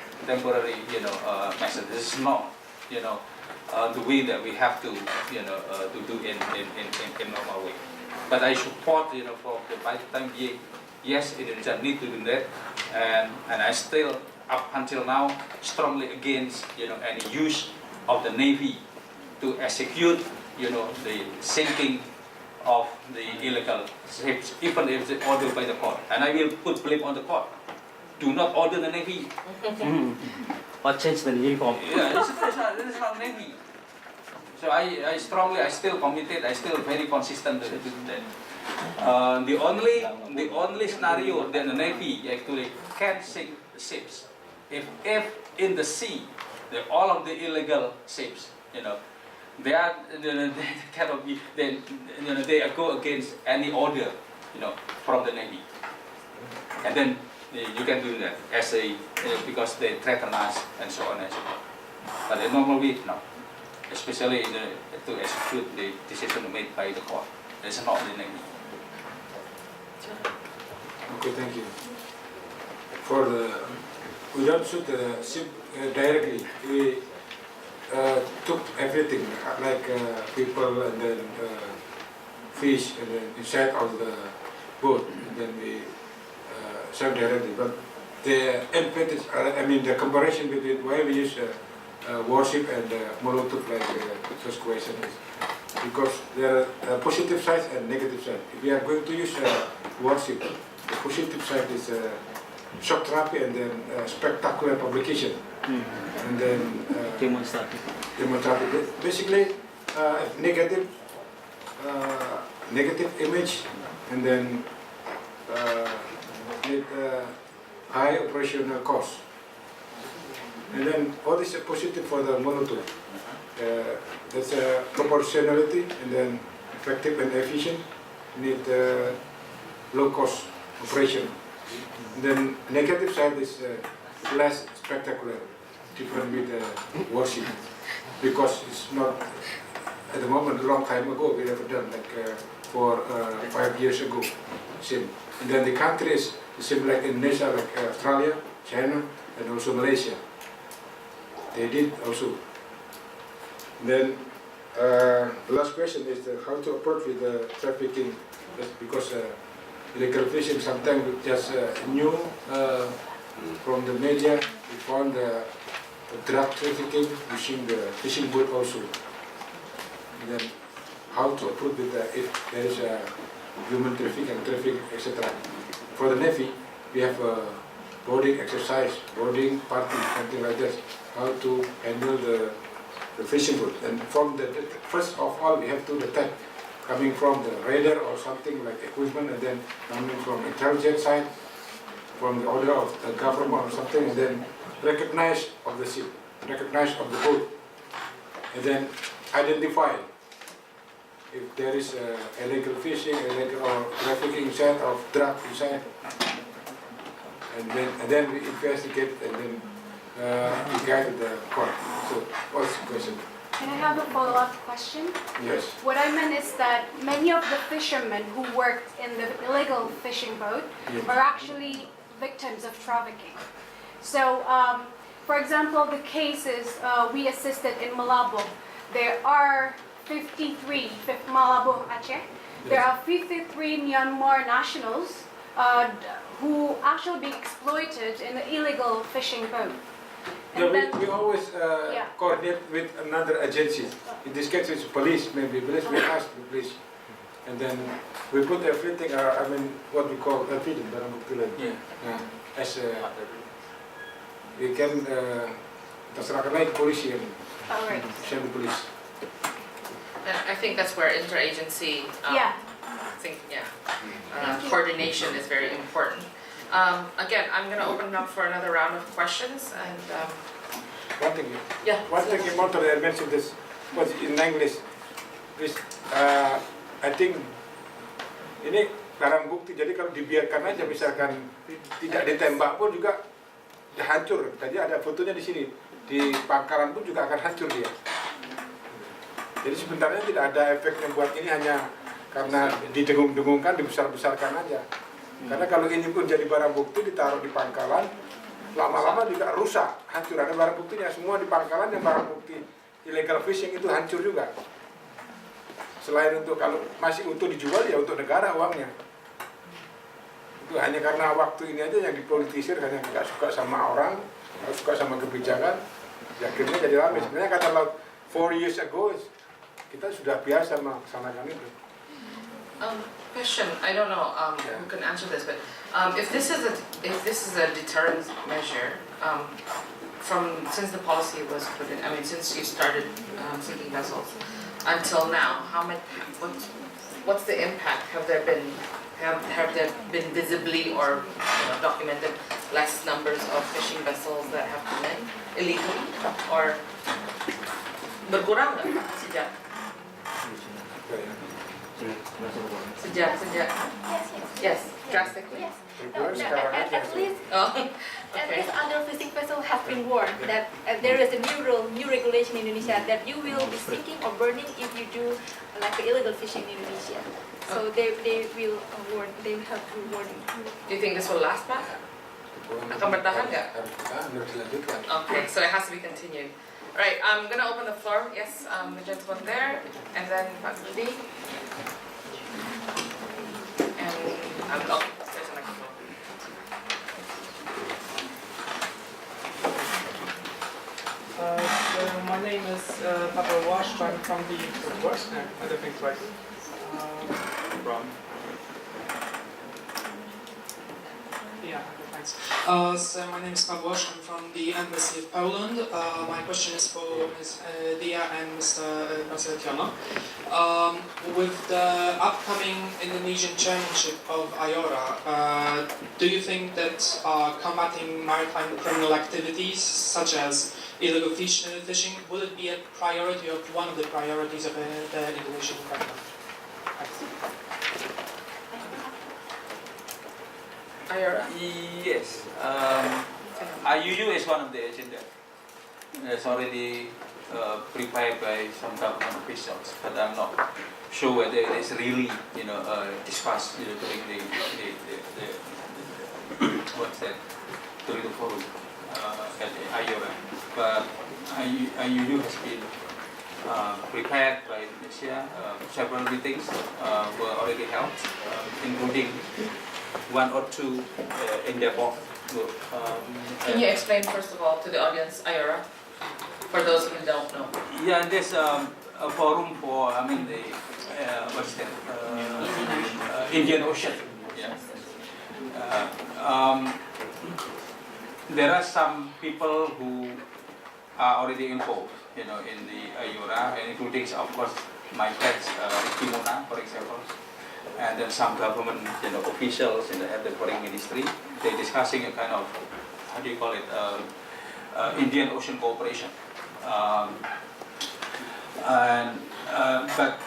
measure. This is not, the way that we have to, to do in normal way. But I support, for the by the time being, yes, Indonesia need to do that, and I still, up until now, strongly against, any use of the Navy to execute, the sinking of the illegal ships, even if it's ordered by the court. And I will put blame on the court. Do not order the Navy. Or change the uniform. Yeah, this is not Navy. So I still committed, I still very consistent to that. The only scenario that the Navy actually can sink the ships, if in the sea, all of the illegal ships, they cannot be, they go against any order, from the Navy, and then you can do that as a because they threaten us and so on and so forth. But in normal way, no. Especially to execute the decision made by the court. It's not the Navy. Okay, thank you. For the we don't shoot the ship directly. We took everything, like people and then fish, and then inside of the boat, and then we shot directly. But the advantage, the comparison between why we use warship and Molotov, like first question is because there are positive sides and negative side. If we are going to use warship, the positive side is shock therapy and then spectacular publication, and then Demonstrative. basically negative image, and then with high operational cost. And then what is positive for the Molotov? That's proportionality, and then effective and efficient. Need low cost operation. And then negative side is less spectacular, different with warship, because it's not at the moment. A long time ago we never done, like for 5 years ago, same. And then the countries same like Indonesia, like Australia, China, and also Malaysia. They did also. Then the last question is how to approach with the trafficking, because illegal fishing sometimes we just knew from the media. We found the drug trafficking using the fishing boat also. And then how to approach with if there is a human trafficking, etc. For the Navy, we have a boarding exercise, boarding party, something like that. How to handle the fishing boat. And from the first of all, we have to detect coming from the radar or something like equipment, and then coming from intelligence side, from the order of the government or something, and then recognize of the ship, recognize of the boat, and then identify if there is illegal fishing, illegal or trafficking inside of drug inside, and then we investigate, and then we guide the court. So what's the question? Can I have a follow-up question? Yes. What I meant is that many of the fishermen who worked in the illegal fishing boat are actually victims of trafficking. So, for example, the cases we assisted in Malabo, there are 53, Malabo, Aceh, there are 53 Myanmar nationals who actually being exploited in the illegal fishing boat. Yeah, we always coordinate with another agency. In this case, it's police, maybe police. We ask the police, and then we put everything. What we call evidence, barang bukti lain. As we can terserahkan lagi polisi yang send the police. And I think that's where interagency coordination is very important. Again, I'm going to open it up for another round of questions, and one thing important I mentioned this was in English. This I think ini barang bukti. Jadi kalau dibiarkan aja, misalkan tidak ditembak pun juga hancur. Tadi ada fotonya di sini, di pangkalan pun juga akan hancur dia. Jadi sebenarnya tidak ada efek yang buat ini, hanya karena didengung-dengungkan, dibesar-besarkan aja. Karena kalau ini pun jadi barang bukti ditaruh di pangkalan, lama-lama juga rusak, hancur. Ada barang buktinya semua di pangkalan, yang barang bukti illegal fishing itu hancur juga. Selain untuk kalau masih utuh dijual, ya untuk negara uangnya. Itu hanya karena waktu ini aja yang dipolitisir, hanya nggak suka sama orang, nggak suka sama kebijakan, ya akhirnya jadi ramai. Sebenarnya kata laut 4 years ago kita sudah biasa melaksanakan itu. Question, I don't know who can answer this, but if this is a deterrent measure, since the policy was put in, since you started sinking vessels until now, what's the impact? Have there been visibly or documented less numbers of fishing vessels that have come in illegally, or berkurang nggak sejak? Yes, drastically. Yes. No, at least other fishing vessels have been warned that there is a new regulation in Indonesia that you will be sinking or burning if you do like illegal fishing in Indonesia. So they will warn. They have to warn. Do you think this will last back? Akan bertahan nggak? Harus bertahan, harus dilanjutkan. Okay, so it has to be continued. Right, I'm gonna open the floor. Yes, the gentleman there, and then Pak Budi. And oh, there's a microphone. So my name is Papa Wash. I'm from the worst. No, I don't think right. From Yeah, thanks. So my name is Papa Wash. I'm from the Embassy of Poland. My question is for Ms. Dia and Mr. Prasetyono. With the upcoming Indonesian chairmanship of IORA, do you think that combating maritime criminal activities such as illegal fishing, would it be a priority or one of the priorities of the Indonesian government? IORA. Yes, IUU is one of the agenda. It's already prepared by some government officials, but I'm not sure whether it is really, discussed, during the what's that, during the forum at the IORA. But IUU has been prepared by Indonesia. Several meetings were already held, including one or two in Depok. Can you explain first of all to the audience IORA, for those who don't know? Yeah, there's a forum for, the what's that? Indian Ocean. Yeah. There are some people who are already involved, in the IORA, including, of course, my friends, Kimona, for example, and then some government, officials at the foreign ministry. They're discussing a kind of, how do you call it, Indian Ocean cooperation. But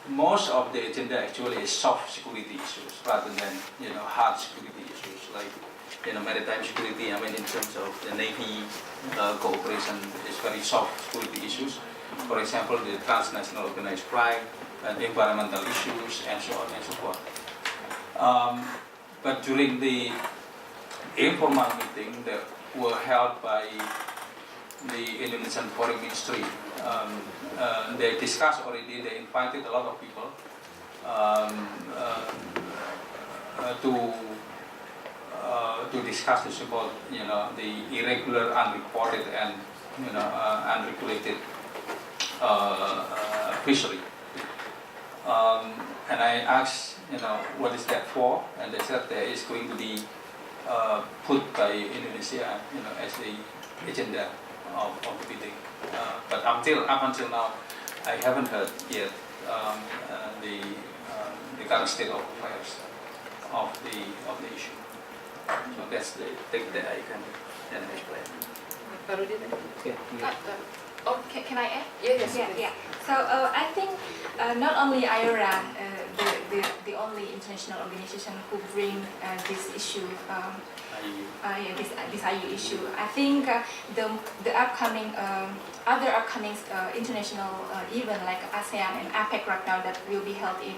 most of the agenda actually is soft security issues rather than, hard security issues like, maritime security. In terms of the Navy cooperation, is very soft security issues. For example, the transnational organized crime and environmental issues and so on and so forth. But during the informal meeting that were held by the Indonesian Foreign Ministry, they discussed already, they invited a lot of people to discuss this about, the irregular, unreported and, unregulated fishery. And I asked, what is that for? And they said there is going to be put by Indonesia, as the agenda of the meeting. But up until now, I haven't heard yet the current state of affairs of the issue. So that's the thing that I can explain. Oh, can I add? Yes, Yeah, please. yeah. So I think not only IORA, the only international organization who bring this issue, this IU issue. I think the upcoming other upcoming international event like ASEAN and APEC right now that will be held in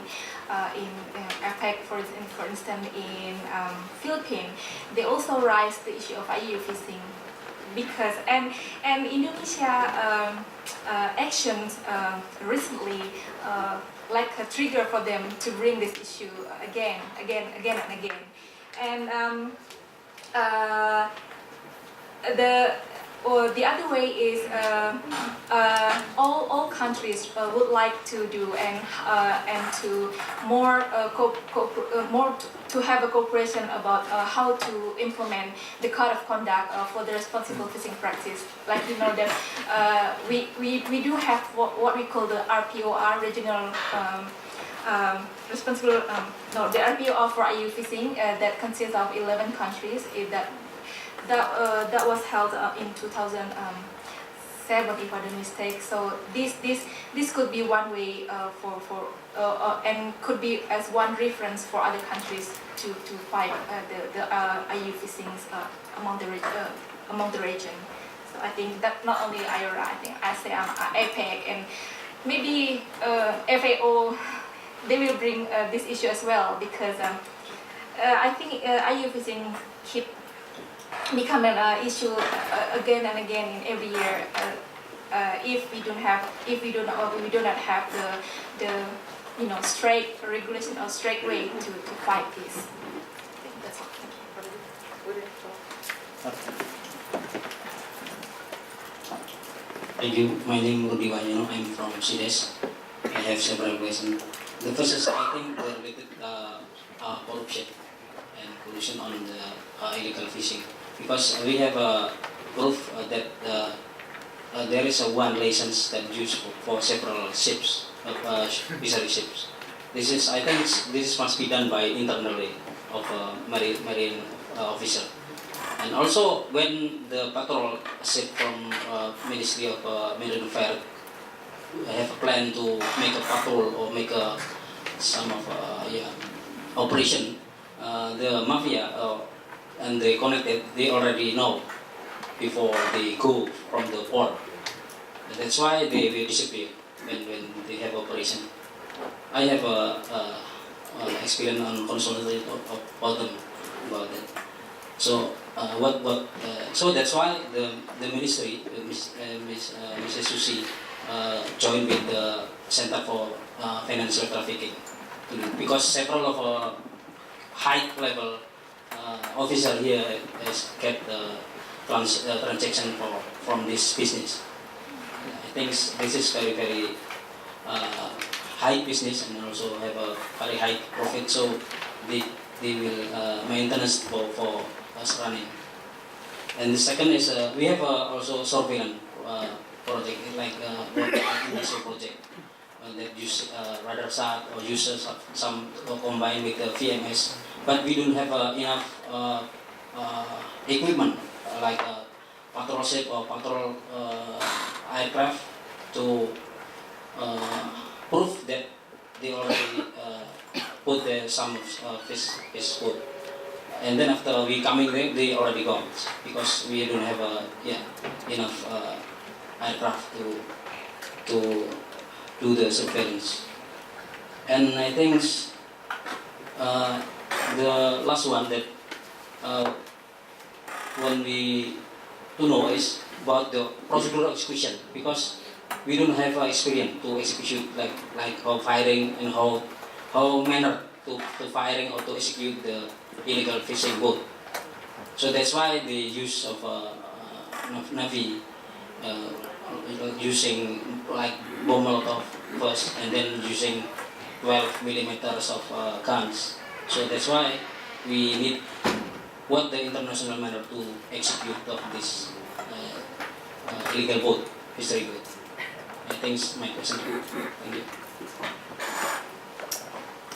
APEC, for instance in Philippines, they also raise the issue of IU fishing. Because and Indonesia actions recently like a trigger for them to bring this issue again and again. And the other way is all countries would like to do and to more to have a cooperation about how to implement the code of conduct for the responsible fishing practice. Like that we do have what we call the RPOR, regional responsible the RPOR for IU fishing that consists of 11 countries. That was held in 2007, if I don't mistake. So this could be one way for and could be as one reference for other countries to fight the IU fishing among the region. So I think that not only IORA, I think ASEAN, APEC, and maybe FAO, they will bring this issue as well, because I think IU fishing keep become an issue again and again in every year if we do not have the straight regulation or straight way to fight this. That's all. Thank you. My name is Edy Prasetyono. I'm from CIDES. I have several questions. The first is I think related corruption and pollution on the illegal fishing, because we have proof that there is one license that used for several ships, fishery ships. I think this must be done by internally of marine officer. And also when the patrol ship from Ministry of Marine Affairs have a plan to make a patrol or make some of operation, the mafia and they connected, they already know before they go from the port. And that's why they will disappear when they have operation. I have experience on consultation about them about that. So so that's why the ministry, Mrs. Susi, joined with the Center for Financial Trafficking, because several of high level officer here has kept the transaction from this business. I think this is very high business and also have a very high profit. So they will maintenance for us running. And the second is we have also surveillance project like Indonesia project that use radar sat or uses some combined with the VMS, but we don't have enough equipment like patrol ship or patrol aircraft to prove that they already put some fish food. And then after we coming there, they already gone because we don't have enough aircraft to do the surveillance. And I think the last one that when we to know is about the procedural execution, because we don't have experience to execute like how firing and how manner to firing or to execute the illegal fishing boat. So that's why the use of Navy using like bomb molotov first and then using 12 millimeters of guns. So that's why we need what the international manner to execute of this illegal boat, fishery boat. I think it's my question. Thank you.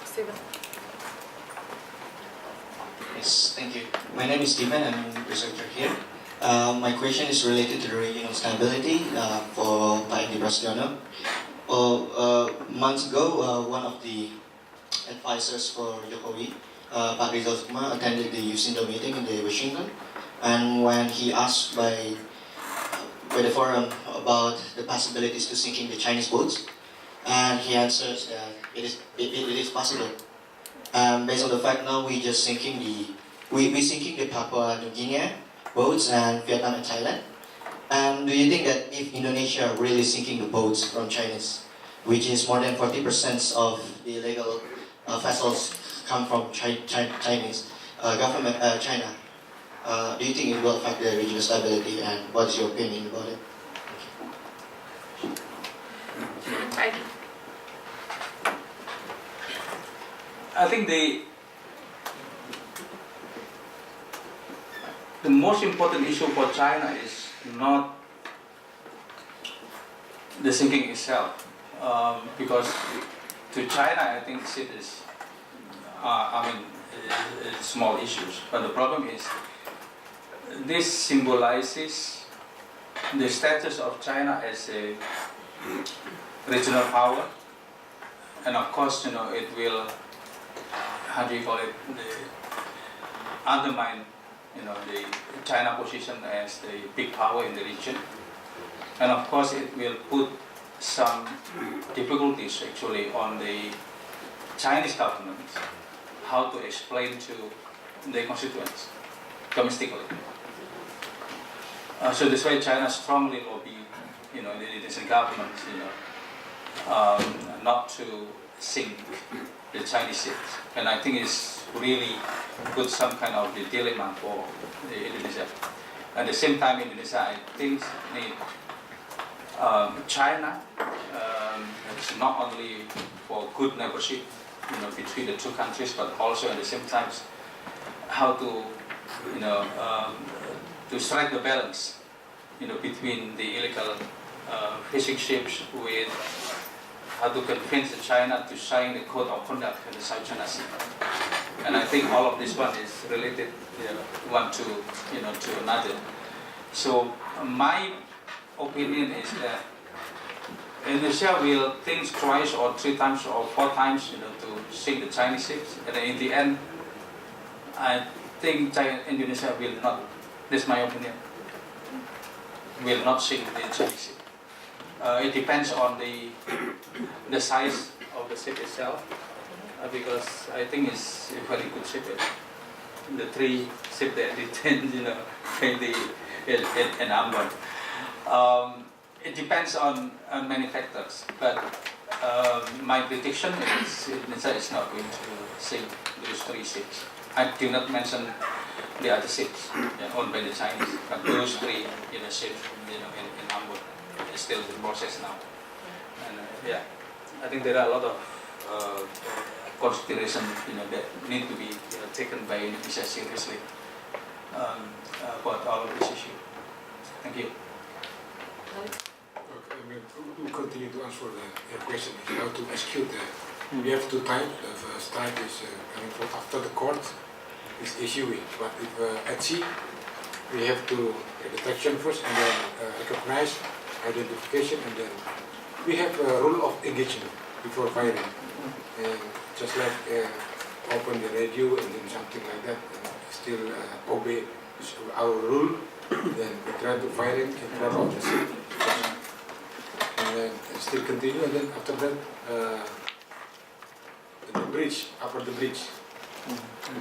Steven. Yes, thank you. My name is Steven. I'm a researcher here. My question is related to the regional stability for Edy Prasetyono. Months ago, one of the advisors for Jokowi, Pak Rizal Sukma, attended the USINDO meeting in the Washington, and when he asked by the forum about the possibilities to sinking the Chinese boats, and he answers that it is possible. Based on the fact now we sinking the Papua New Guinea boats and Vietnam and Thailand. Do you think that if Indonesia really sinking the boats from Chinese, which is more than 40% of the illegal vessels come from Chinese government, China, do you think it will affect the regional stability, and what is your opinion about it? I think the most important issue for China is not the sinking itself, because to China I think it is small issues, but the problem is this symbolizes the status of China as a regional power, and of course it will, how do you call it, undermine the China position as the big power in the region, and of course it will put some difficulties actually on the Chinese government how to explain to their constituents domestically. So that's why China strongly lobby, the Indonesian government, not to sink the Chinese ships. And I think it's really put some kind of the dilemma for Indonesia. At the same time, Indonesia, I think, need China. It's not only for good neighborship, between the two countries, but also at the same time, how to, to strike the balance, between the illegal fishing ships with how to convince China to sign the code of conduct in the South China Sea. And I think all of this one is related, one to, to another. So my opinion is that Indonesia will think twice or 3 times or 4 times, to sink the Chinese ships. And then in the end, I think Indonesia will not, that's my opinion, will not sink the Chinese ship. It depends on the size of the ship itself, because I think it's a very good ship. The 3 ships that detained, in Ambon. It depends on many factors, but my prediction is Indonesia is not going to sink those 3 ships. I do not mention the other ships owned by the Chinese, but those 3 ships in Ambon is still in process now. And I think there are a lot of considerations that need to be taken by Indonesia seriously about all of this issue. Thank you. We continue to answer the question. How to execute we have 2 types. The first type is coming from after the court is issuing. But if at sea, we have to detection first and then recognize, identification, and then we have a rule of engagement before firing. And just like open the radio and then something like that, and still obey our rule. Then we try to firing in front of the ship. And then still continue, and then after that, the bridge, upper the bridge.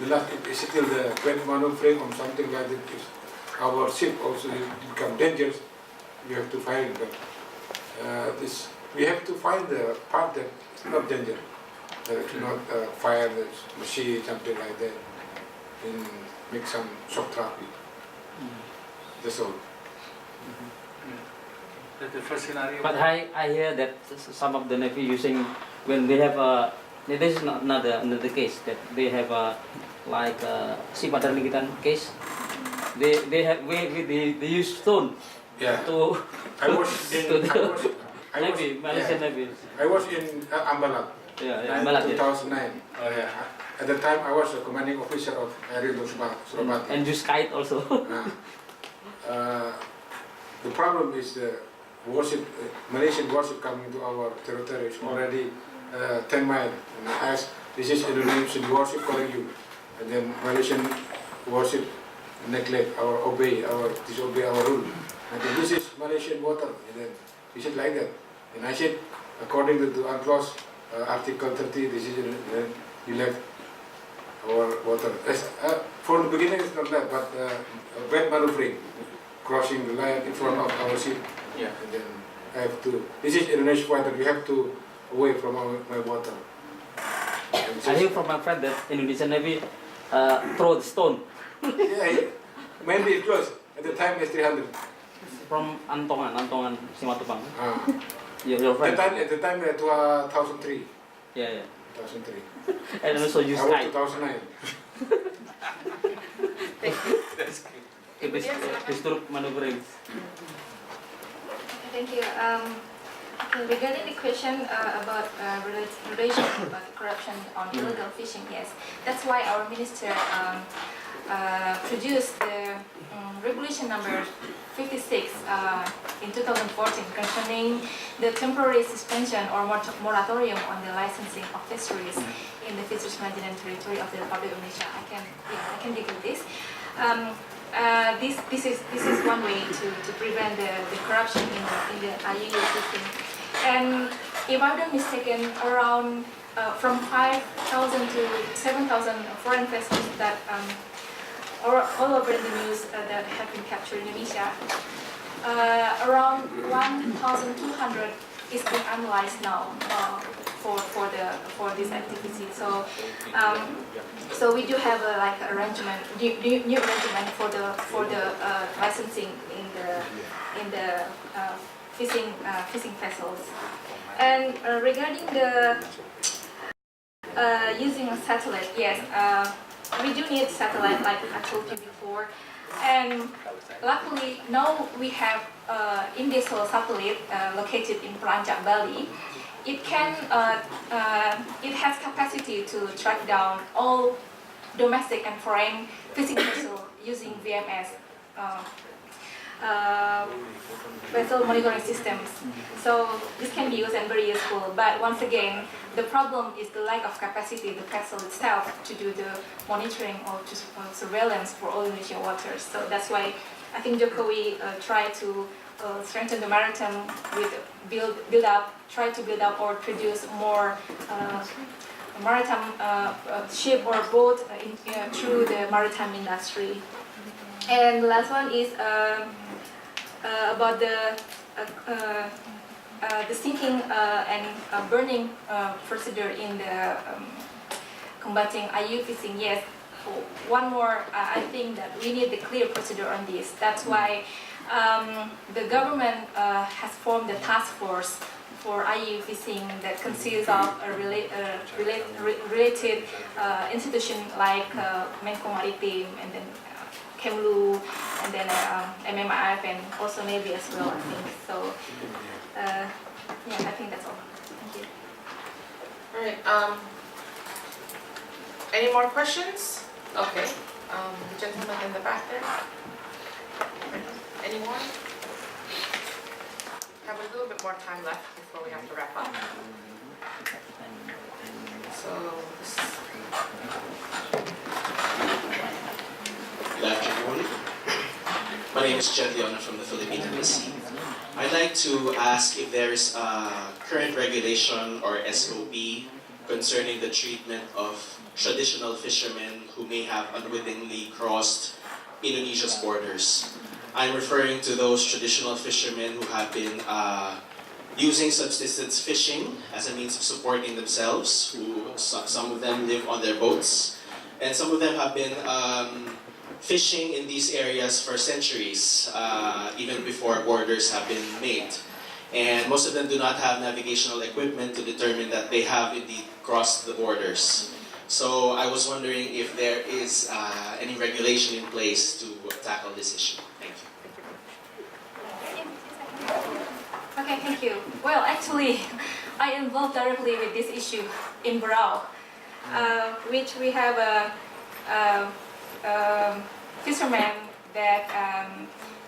The last is still the great maneuvering or something like that. If our ship also become dangerous, we have to fire it. But we have to find the part that is not dangerous. That it not fire the machine, something like that, and make some shock traffic. That's all. The first scenario. But I hear that some of the Navy using, when they have a, this is not another case, that they have a, like a ship likitan case, they have, they use stone. Yeah. To, I was in Malaysian Navy. I was in Ambalat. Yeah, in Ambalat. 2009. Oh yeah. At the time, I was a commanding officer of Area Surabaya. And use kite also. The problem is the warship, Malaysian warship coming to our territory is already 10 miles. And I asked, this is Indonesian warship calling you. And then Malaysian warship disobey our rule. And then this is Malaysian water. And then he said like that. And I said, according to the UNCLOS Article 30, this is you left our water. For the beginning it's not that, but bad maneuvering, crossing the line in front of our ship. Yeah. And then I have to, this is Indonesian water, we have to away from my water. I hear from my friend that Indonesian Navy throw the stone. Yeah, maybe it's close. At the time it's 300. From Antongan, Simatupang. Your friend? At the time 2003. Yeah. 2003. And also use I was kite. 2009. That's good. It is disturb maneuvering. Thank you. Regarding the question about relation about corruption on illegal fishing, yes, that's why our minister produced the regulation number 56 in 2014 concerning the temporary suspension or moratorium on the licensing of fisheries in the fisheries management territory of the Republic of Indonesia. I can give you this. This is one way to prevent the corruption in the IUU system. And if I'm not mistaken, around from 5,000 to 7,000 foreign vessels that all over the news that have been captured in Indonesia. Around 1,200 is being analyzed now for this activity. So we do have a like arrangement, new arrangement for the licensing in the fishing vessels. And regarding the using a satellite, yes, we do need satellite, like I told you before. And luckily now we have Indesol satellite located in Pelancak, Bali. It has capacity to track down all domestic and foreign fishing vessels using VMS. Vessel monitoring systems. So this can be used and very useful. But once again, the problem is the lack of capacity of the vessel itself to do the monitoring or to surveillance for all Indonesian waters. So that's why I think Jokowi tried to strengthen the maritime with try to build up or produce more maritime ship or boat through the maritime industry. And the last one is about the sinking and burning procedure in the combating IU fishing. Yes, one more. I think that we need the clear procedure on this. That's why the government has formed a task force for IU fishing that consists of a related institution like Menko Maritim and then Kemlu and then MMIF and also Navy as well, I think. So yeah, I think that's all. Thank you. All right. Any more questions? Okay. The gentleman in the back there. Any more? Have a little bit more time left before we have to wrap up. So. Good afternoon. My name is Jediona from the Philippine Embassy. I'd like to ask if there is a current regulation or SOP concerning the treatment of traditional fishermen who may have unwittingly crossed Indonesia's borders. I'm referring to those traditional fishermen who have been using subsistence fishing as a means of supporting themselves, some of them live on their boats, and some of them have been fishing in these areas for centuries, even before borders have been made. And most of them do not have navigational equipment to determine that they have indeed crossed the borders. So I was wondering if there is any regulation in place to tackle this issue. Thank you. Okay, thank you. Well, actually, I involved directly with this issue in Berau, which we have a fishermen that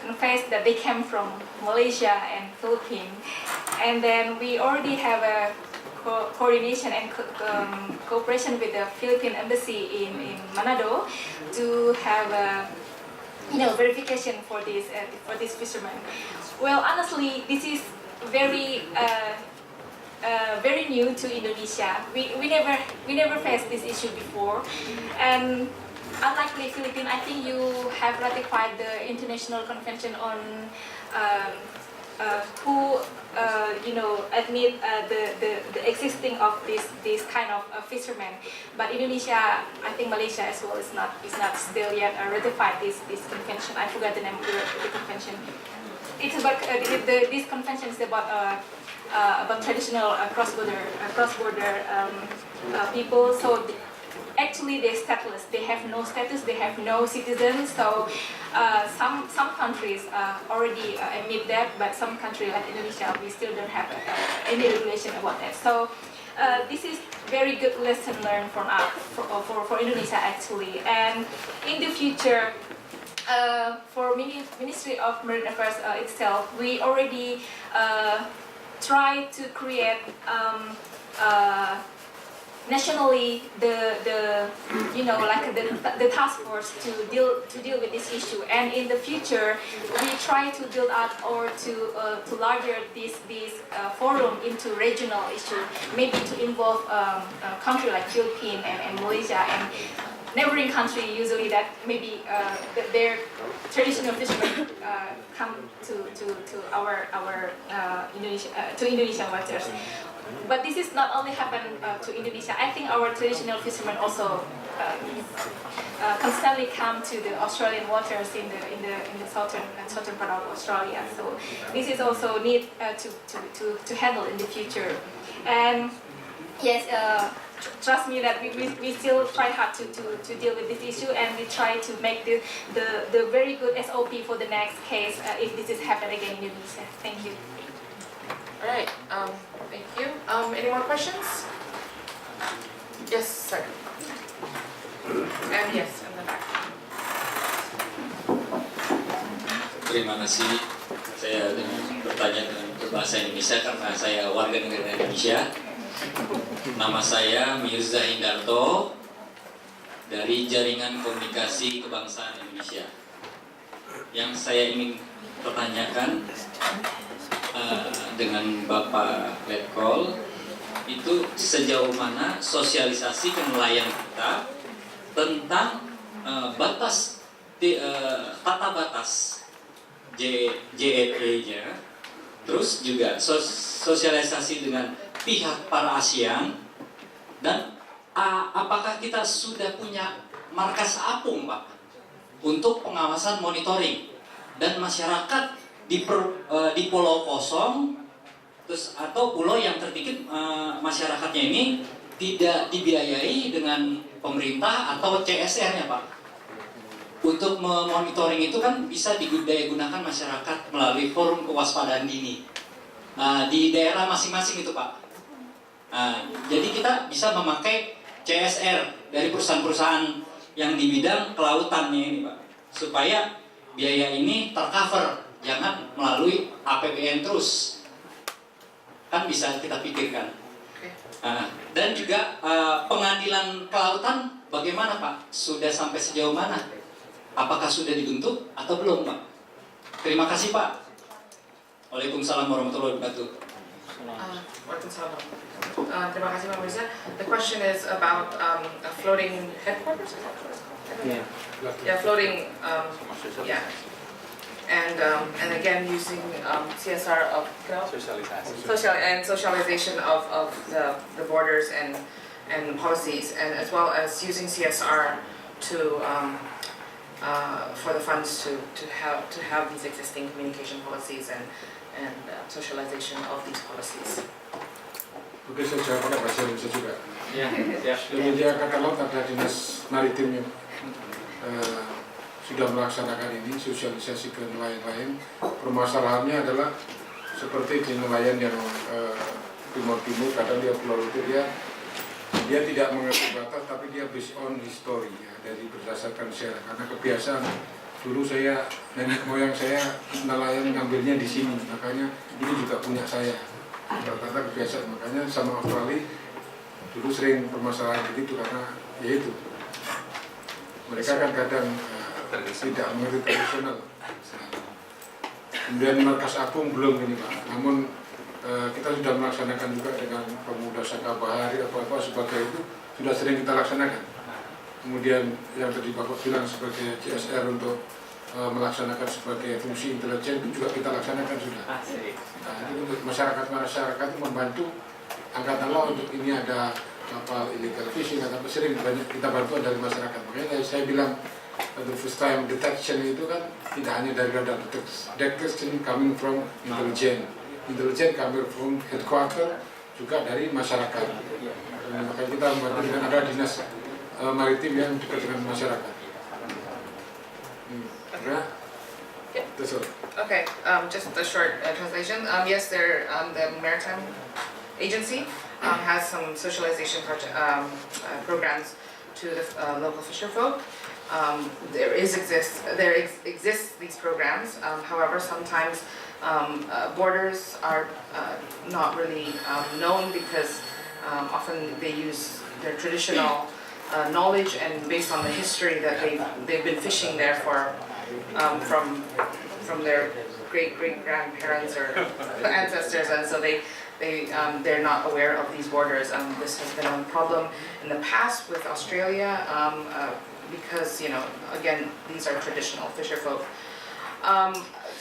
confessed that they came from Malaysia and Philippines, and then we already have a coordination and cooperation with the Philippine embassy in Manado to have verification for this fishermen. Well, honestly, this is very new to Indonesia. We never faced this issue before, and unlike the Philippines, I think you have ratified the International Convention on who admit the existing of this kind of fishermen. But Indonesia, I think Malaysia as well is not still yet ratified this convention. I forgot the name of the convention. It's about this convention is about traditional cross-border people. So actually they're stateless. They have no status. They have no citizens. So some countries already admit that, but some countries like Indonesia, we still don't have any regulation about that. So this is very good lesson learned from us for Indonesia actually. And in the future, for Ministry of Marine Affairs itself, we already try to create nationally the task force to deal with this issue. And in the future, we try to build up or to larger this forum into regional issue, maybe to involve a country like Philippines and Malaysia and neighboring country usually that maybe their traditional fishermen come to our Indonesian waters. But this is not only happen to Indonesia. I think our traditional fishermen also constantly come to the Australian waters in the southern part of Australia. So this is also need to handle in the future. And yes, trust me that we still try hard to deal with this issue, and we try to make the very good SOP for the next case if this is happen again in Indonesia. Thank you. All right, thank you. Any more questions? Yes, sir. And yes, in the back. Terima kasih. Saya bertanya dengan berbahasa Indonesia karena saya warga negara Indonesia. Nama saya Mirza Indarto dari Jaringan Komunikasi Kebangsaan Indonesia. Yang saya ingin pertanyakan dengan Bapak Letkol itu sejauh mana sosialisasi ke nelayan kita tentang tata batas JET-nya, terus juga sosialisasi dengan pihak para ASEAN, dan apakah kita sudah punya markas apung, Pak, untuk pengawasan monitoring dan masyarakat di pulau kosong, terus atau pulau yang terpikir masyarakatnya ini tidak dibiayai dengan pemerintah atau CSR-nya, Pak. Untuk memonitoring itu kan bisa digunakan masyarakat melalui forum kewaspadaan dini di daerah masing-masing itu, Pak. Jadi kita bisa memakai CSR dari perusahaan-perusahaan yang di bidang kelautannya ini, Pak, supaya biaya ini tercover, jangan melalui APBN terus. Kan bisa kita pikirkan. Dan juga pengadilan kelautan bagaimana, Pak? Sudah sampai sejauh mana? Apakah sudah dibentuk atau belum, Pak? Terima kasih, Pak. Waalaikumsalam warahmatullahi wabarakatuh. Terima kasih, Pak Mirza. The question is about a floating headquarters. Yeah. Yeah, floating. Yeah. And again using CSR of socialization of the borders and policies, and as well as using CSR to for the funds to have these existing communication policies and socialization of these policies. Oke, saya jawab pakai bahasa Indonesia juga. Ya. Di media katalog ada dinas maritim yang sudah melaksanakan ini, sosialisasi ke nelayan-nelayan. Permasalahannya adalah seperti di nelayan yang timur-timur, kadang dia pulau itu dia tidak mengerti batas, tapi dia based on history, ya, dari berdasarkan sejarah. Karena kebiasaan dulu saya, nenek moyang saya nelayan ngambilnya di sini, makanya ini juga punya saya. Rata-rata kebiasaan, makanya sama Australia dulu sering permasalahan begitu karena yaitu mereka kan kadang tidak mengerti tradisional. Kemudian markas apung belum ini, Pak. Namun kita sudah melaksanakan juga dengan pemuda Saka Bahari apa sebagai itu sudah sering kita laksanakan. Kemudian yang tadi Bapak bilang sebagai CSR untuk melaksanakan sebagai fungsi intelijen itu juga kita laksanakan sudah. Nah, itu untuk masyarakat itu membantu angkatan laut untuk ini ada kapal illegal fishing atau sering banyak kita bantu dari masyarakat. Makanya saya bilang the first time detection itu kan tidak hanya dari radar detection coming from intelijen coming from headquarter, juga dari masyarakat. Makanya kita membantu dengan ada dinas maritim yang dekat dengan masyarakat. Okay, just a short translation. Yes, the Maritime Agency has some socialization programs to the local fisher folk. There exists these programs. However, sometimes borders are not really known because often they use their traditional knowledge and based on the history that they've been fishing there for from their great grandparents or ancestors, and so they they're not aware of these borders. This has been a problem in the past with Australia because, again, these are traditional fisherfolk.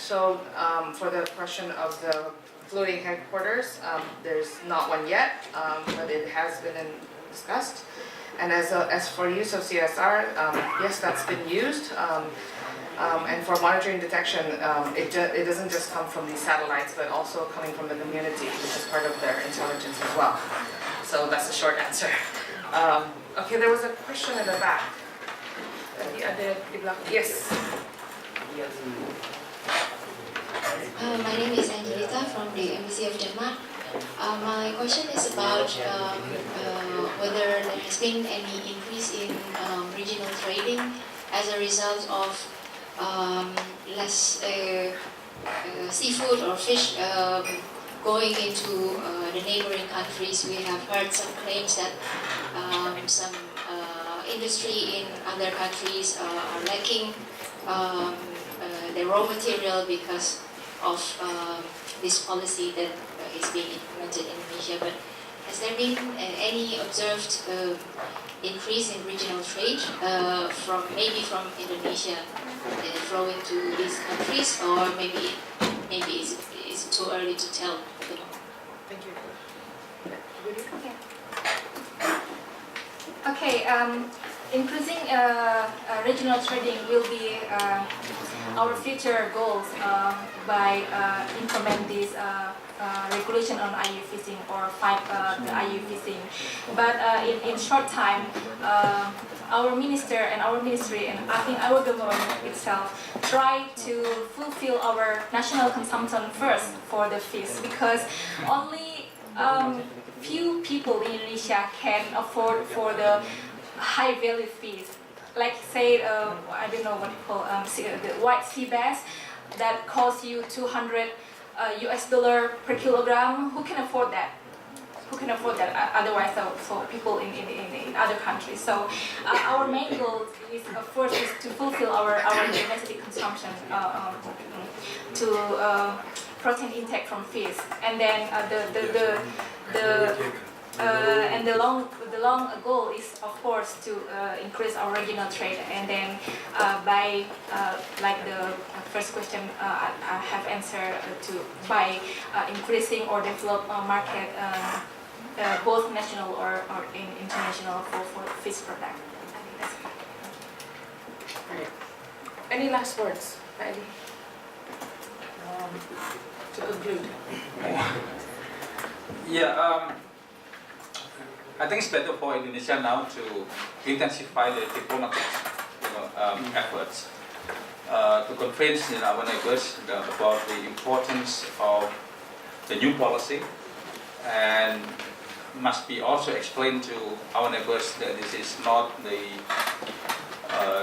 For the question of the floating headquarters, there's not one yet, but it has been discussed. And as for use of CSR, yes, that's been used. And for monitoring detection, it doesn't just come from these satellites, but also coming from the community, which is part of their intelligence as well. So that's a short answer. Okay, there was a question in the back. Yes. My name is Angelita from the Embassy of Denmark. My question is about whether there has been any increase in regional trading as a result of less seafood or fish going into the neighboring countries. We have heard some claims that some industry in other countries are lacking the raw material because of this policy that is being implemented in Indonesia. But has there been any observed increase in regional trade maybe from Indonesia flowing to these countries, or maybe it's too early to tell at the moment? Thank you. Okay, increasing regional trading will be our future goals by implement this regulation on IUU fishing or fight the IUU fishing. But in short time, our minister and our ministry and I think our government itself try to fulfill our national consumption first for the fish, because only few people in Indonesia can afford for the high value fish. Like say, I don't know what you call the white sea bass that costs you $200 US per kilogram. Who can afford that? Who can afford that? Otherwise, for people in other countries. So our main goal is, first, is to fulfill our domestic consumption to protein intake from fish, and then the long goal is, of course, to increase our regional trade, and then by like the first question I have answered by increasing or develop market both national or international for fish product. I think that's it. Right. Any last words, Edy? To conclude. Yeah. I think it's better for Indonesia now to intensify the diplomatic efforts to convince our neighbors about the importance of the new policy, and must be also explained to our neighbors that this is not the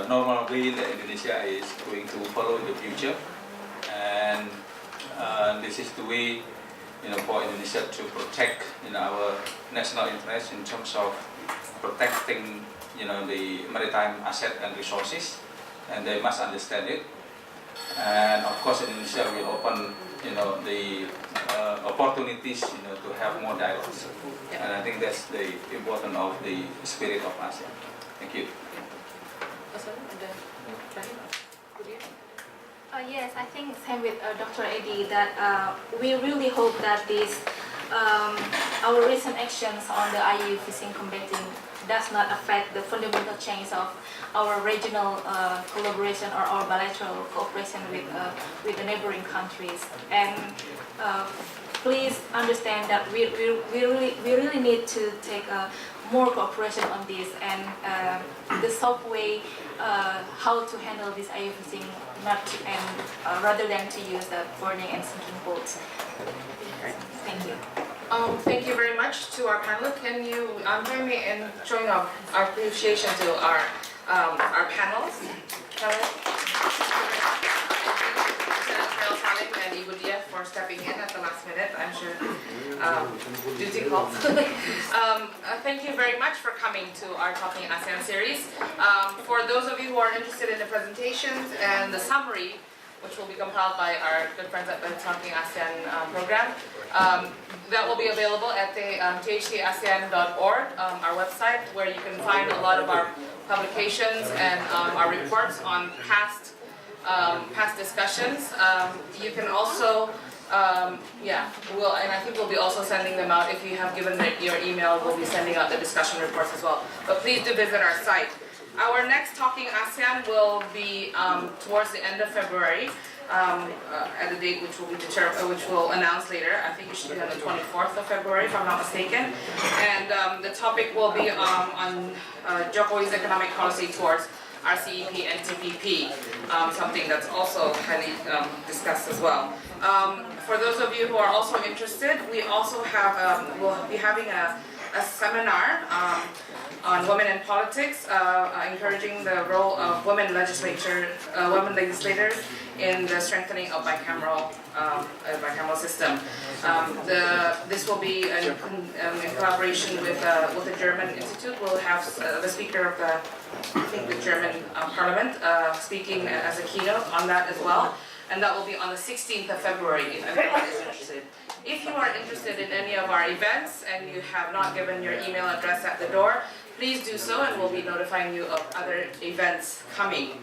normal way that Indonesia is going to follow in the future, and this is the way for Indonesia to protect our national interests in terms of protecting the maritime asset and resources, and they must understand it. And of course Indonesia will open the opportunities to have more dialogues, and I think that's the importance of the spirit of ASEAN. Thank you. Yes, I think same with Dr. Edy, that we really hope that this our recent actions on the IUU fishing combating does not affect the fundamental change of our regional collaboration or our bilateral cooperation with the neighboring countries. And please understand that we really need to take more cooperation on this, and the soft way how to handle this IUU fishing, rather than to use the boarding and sinking boats. Thank you. Thank you very much to our panel. Can you join me in showing our appreciation to our panels? Salim and Edy for stepping in at the last minute. I'm sure duty calls. Thank you very much for coming to our Talking ASEAN series. For those of you who are interested in the presentations and the summary, which will be compiled by our good friends at the Talking ASEAN program. That will be available at the thtasean.org, our website, where you can find a lot of our publications and our reports on past discussions. You can also, and I think we'll be also sending them out. If you have given your email, we'll be sending out the discussion reports as well. But please do visit our site. Our next Talking ASEAN will be towards the end of February, at a date which we'll announce later. I think it should be on the 24th of February, if I'm not mistaken. And the topic will be on Jokowi's economic policy towards RCEP and TPP, something that's also highly discussed as well. For those of you who are also interested, we also have, we'll be having a seminar on women in politics, encouraging the role of women legislators in the strengthening of bicameral system. This will be in collaboration with the German Institute. We'll have the speaker of the German Parliament speaking as a keynote on that as well. And that will be on the 16th of February, if anyone is interested. If you are interested in any of our events and you have not given your email address at the door, please do so, and we'll be notifying you of other events coming.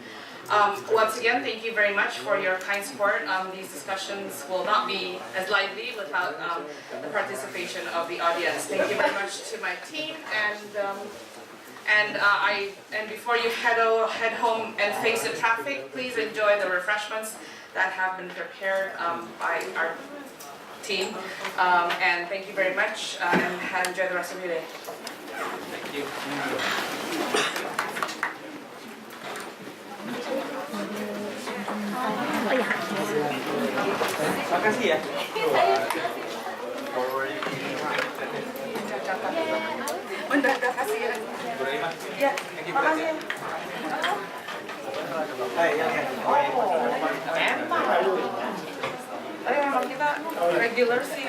Once again, thank you very much for your kind support. These discussions will not be as lively without the participation of the audience. Thank you very much to my team, and before you head home and face the traffic, please enjoy the refreshments that have been prepared by our team. And thank you very much, and enjoy the rest of your day. Thank you. Makasih ya. Mendadak ASEAN. Ya, makasih ya. Memang kita regular sih.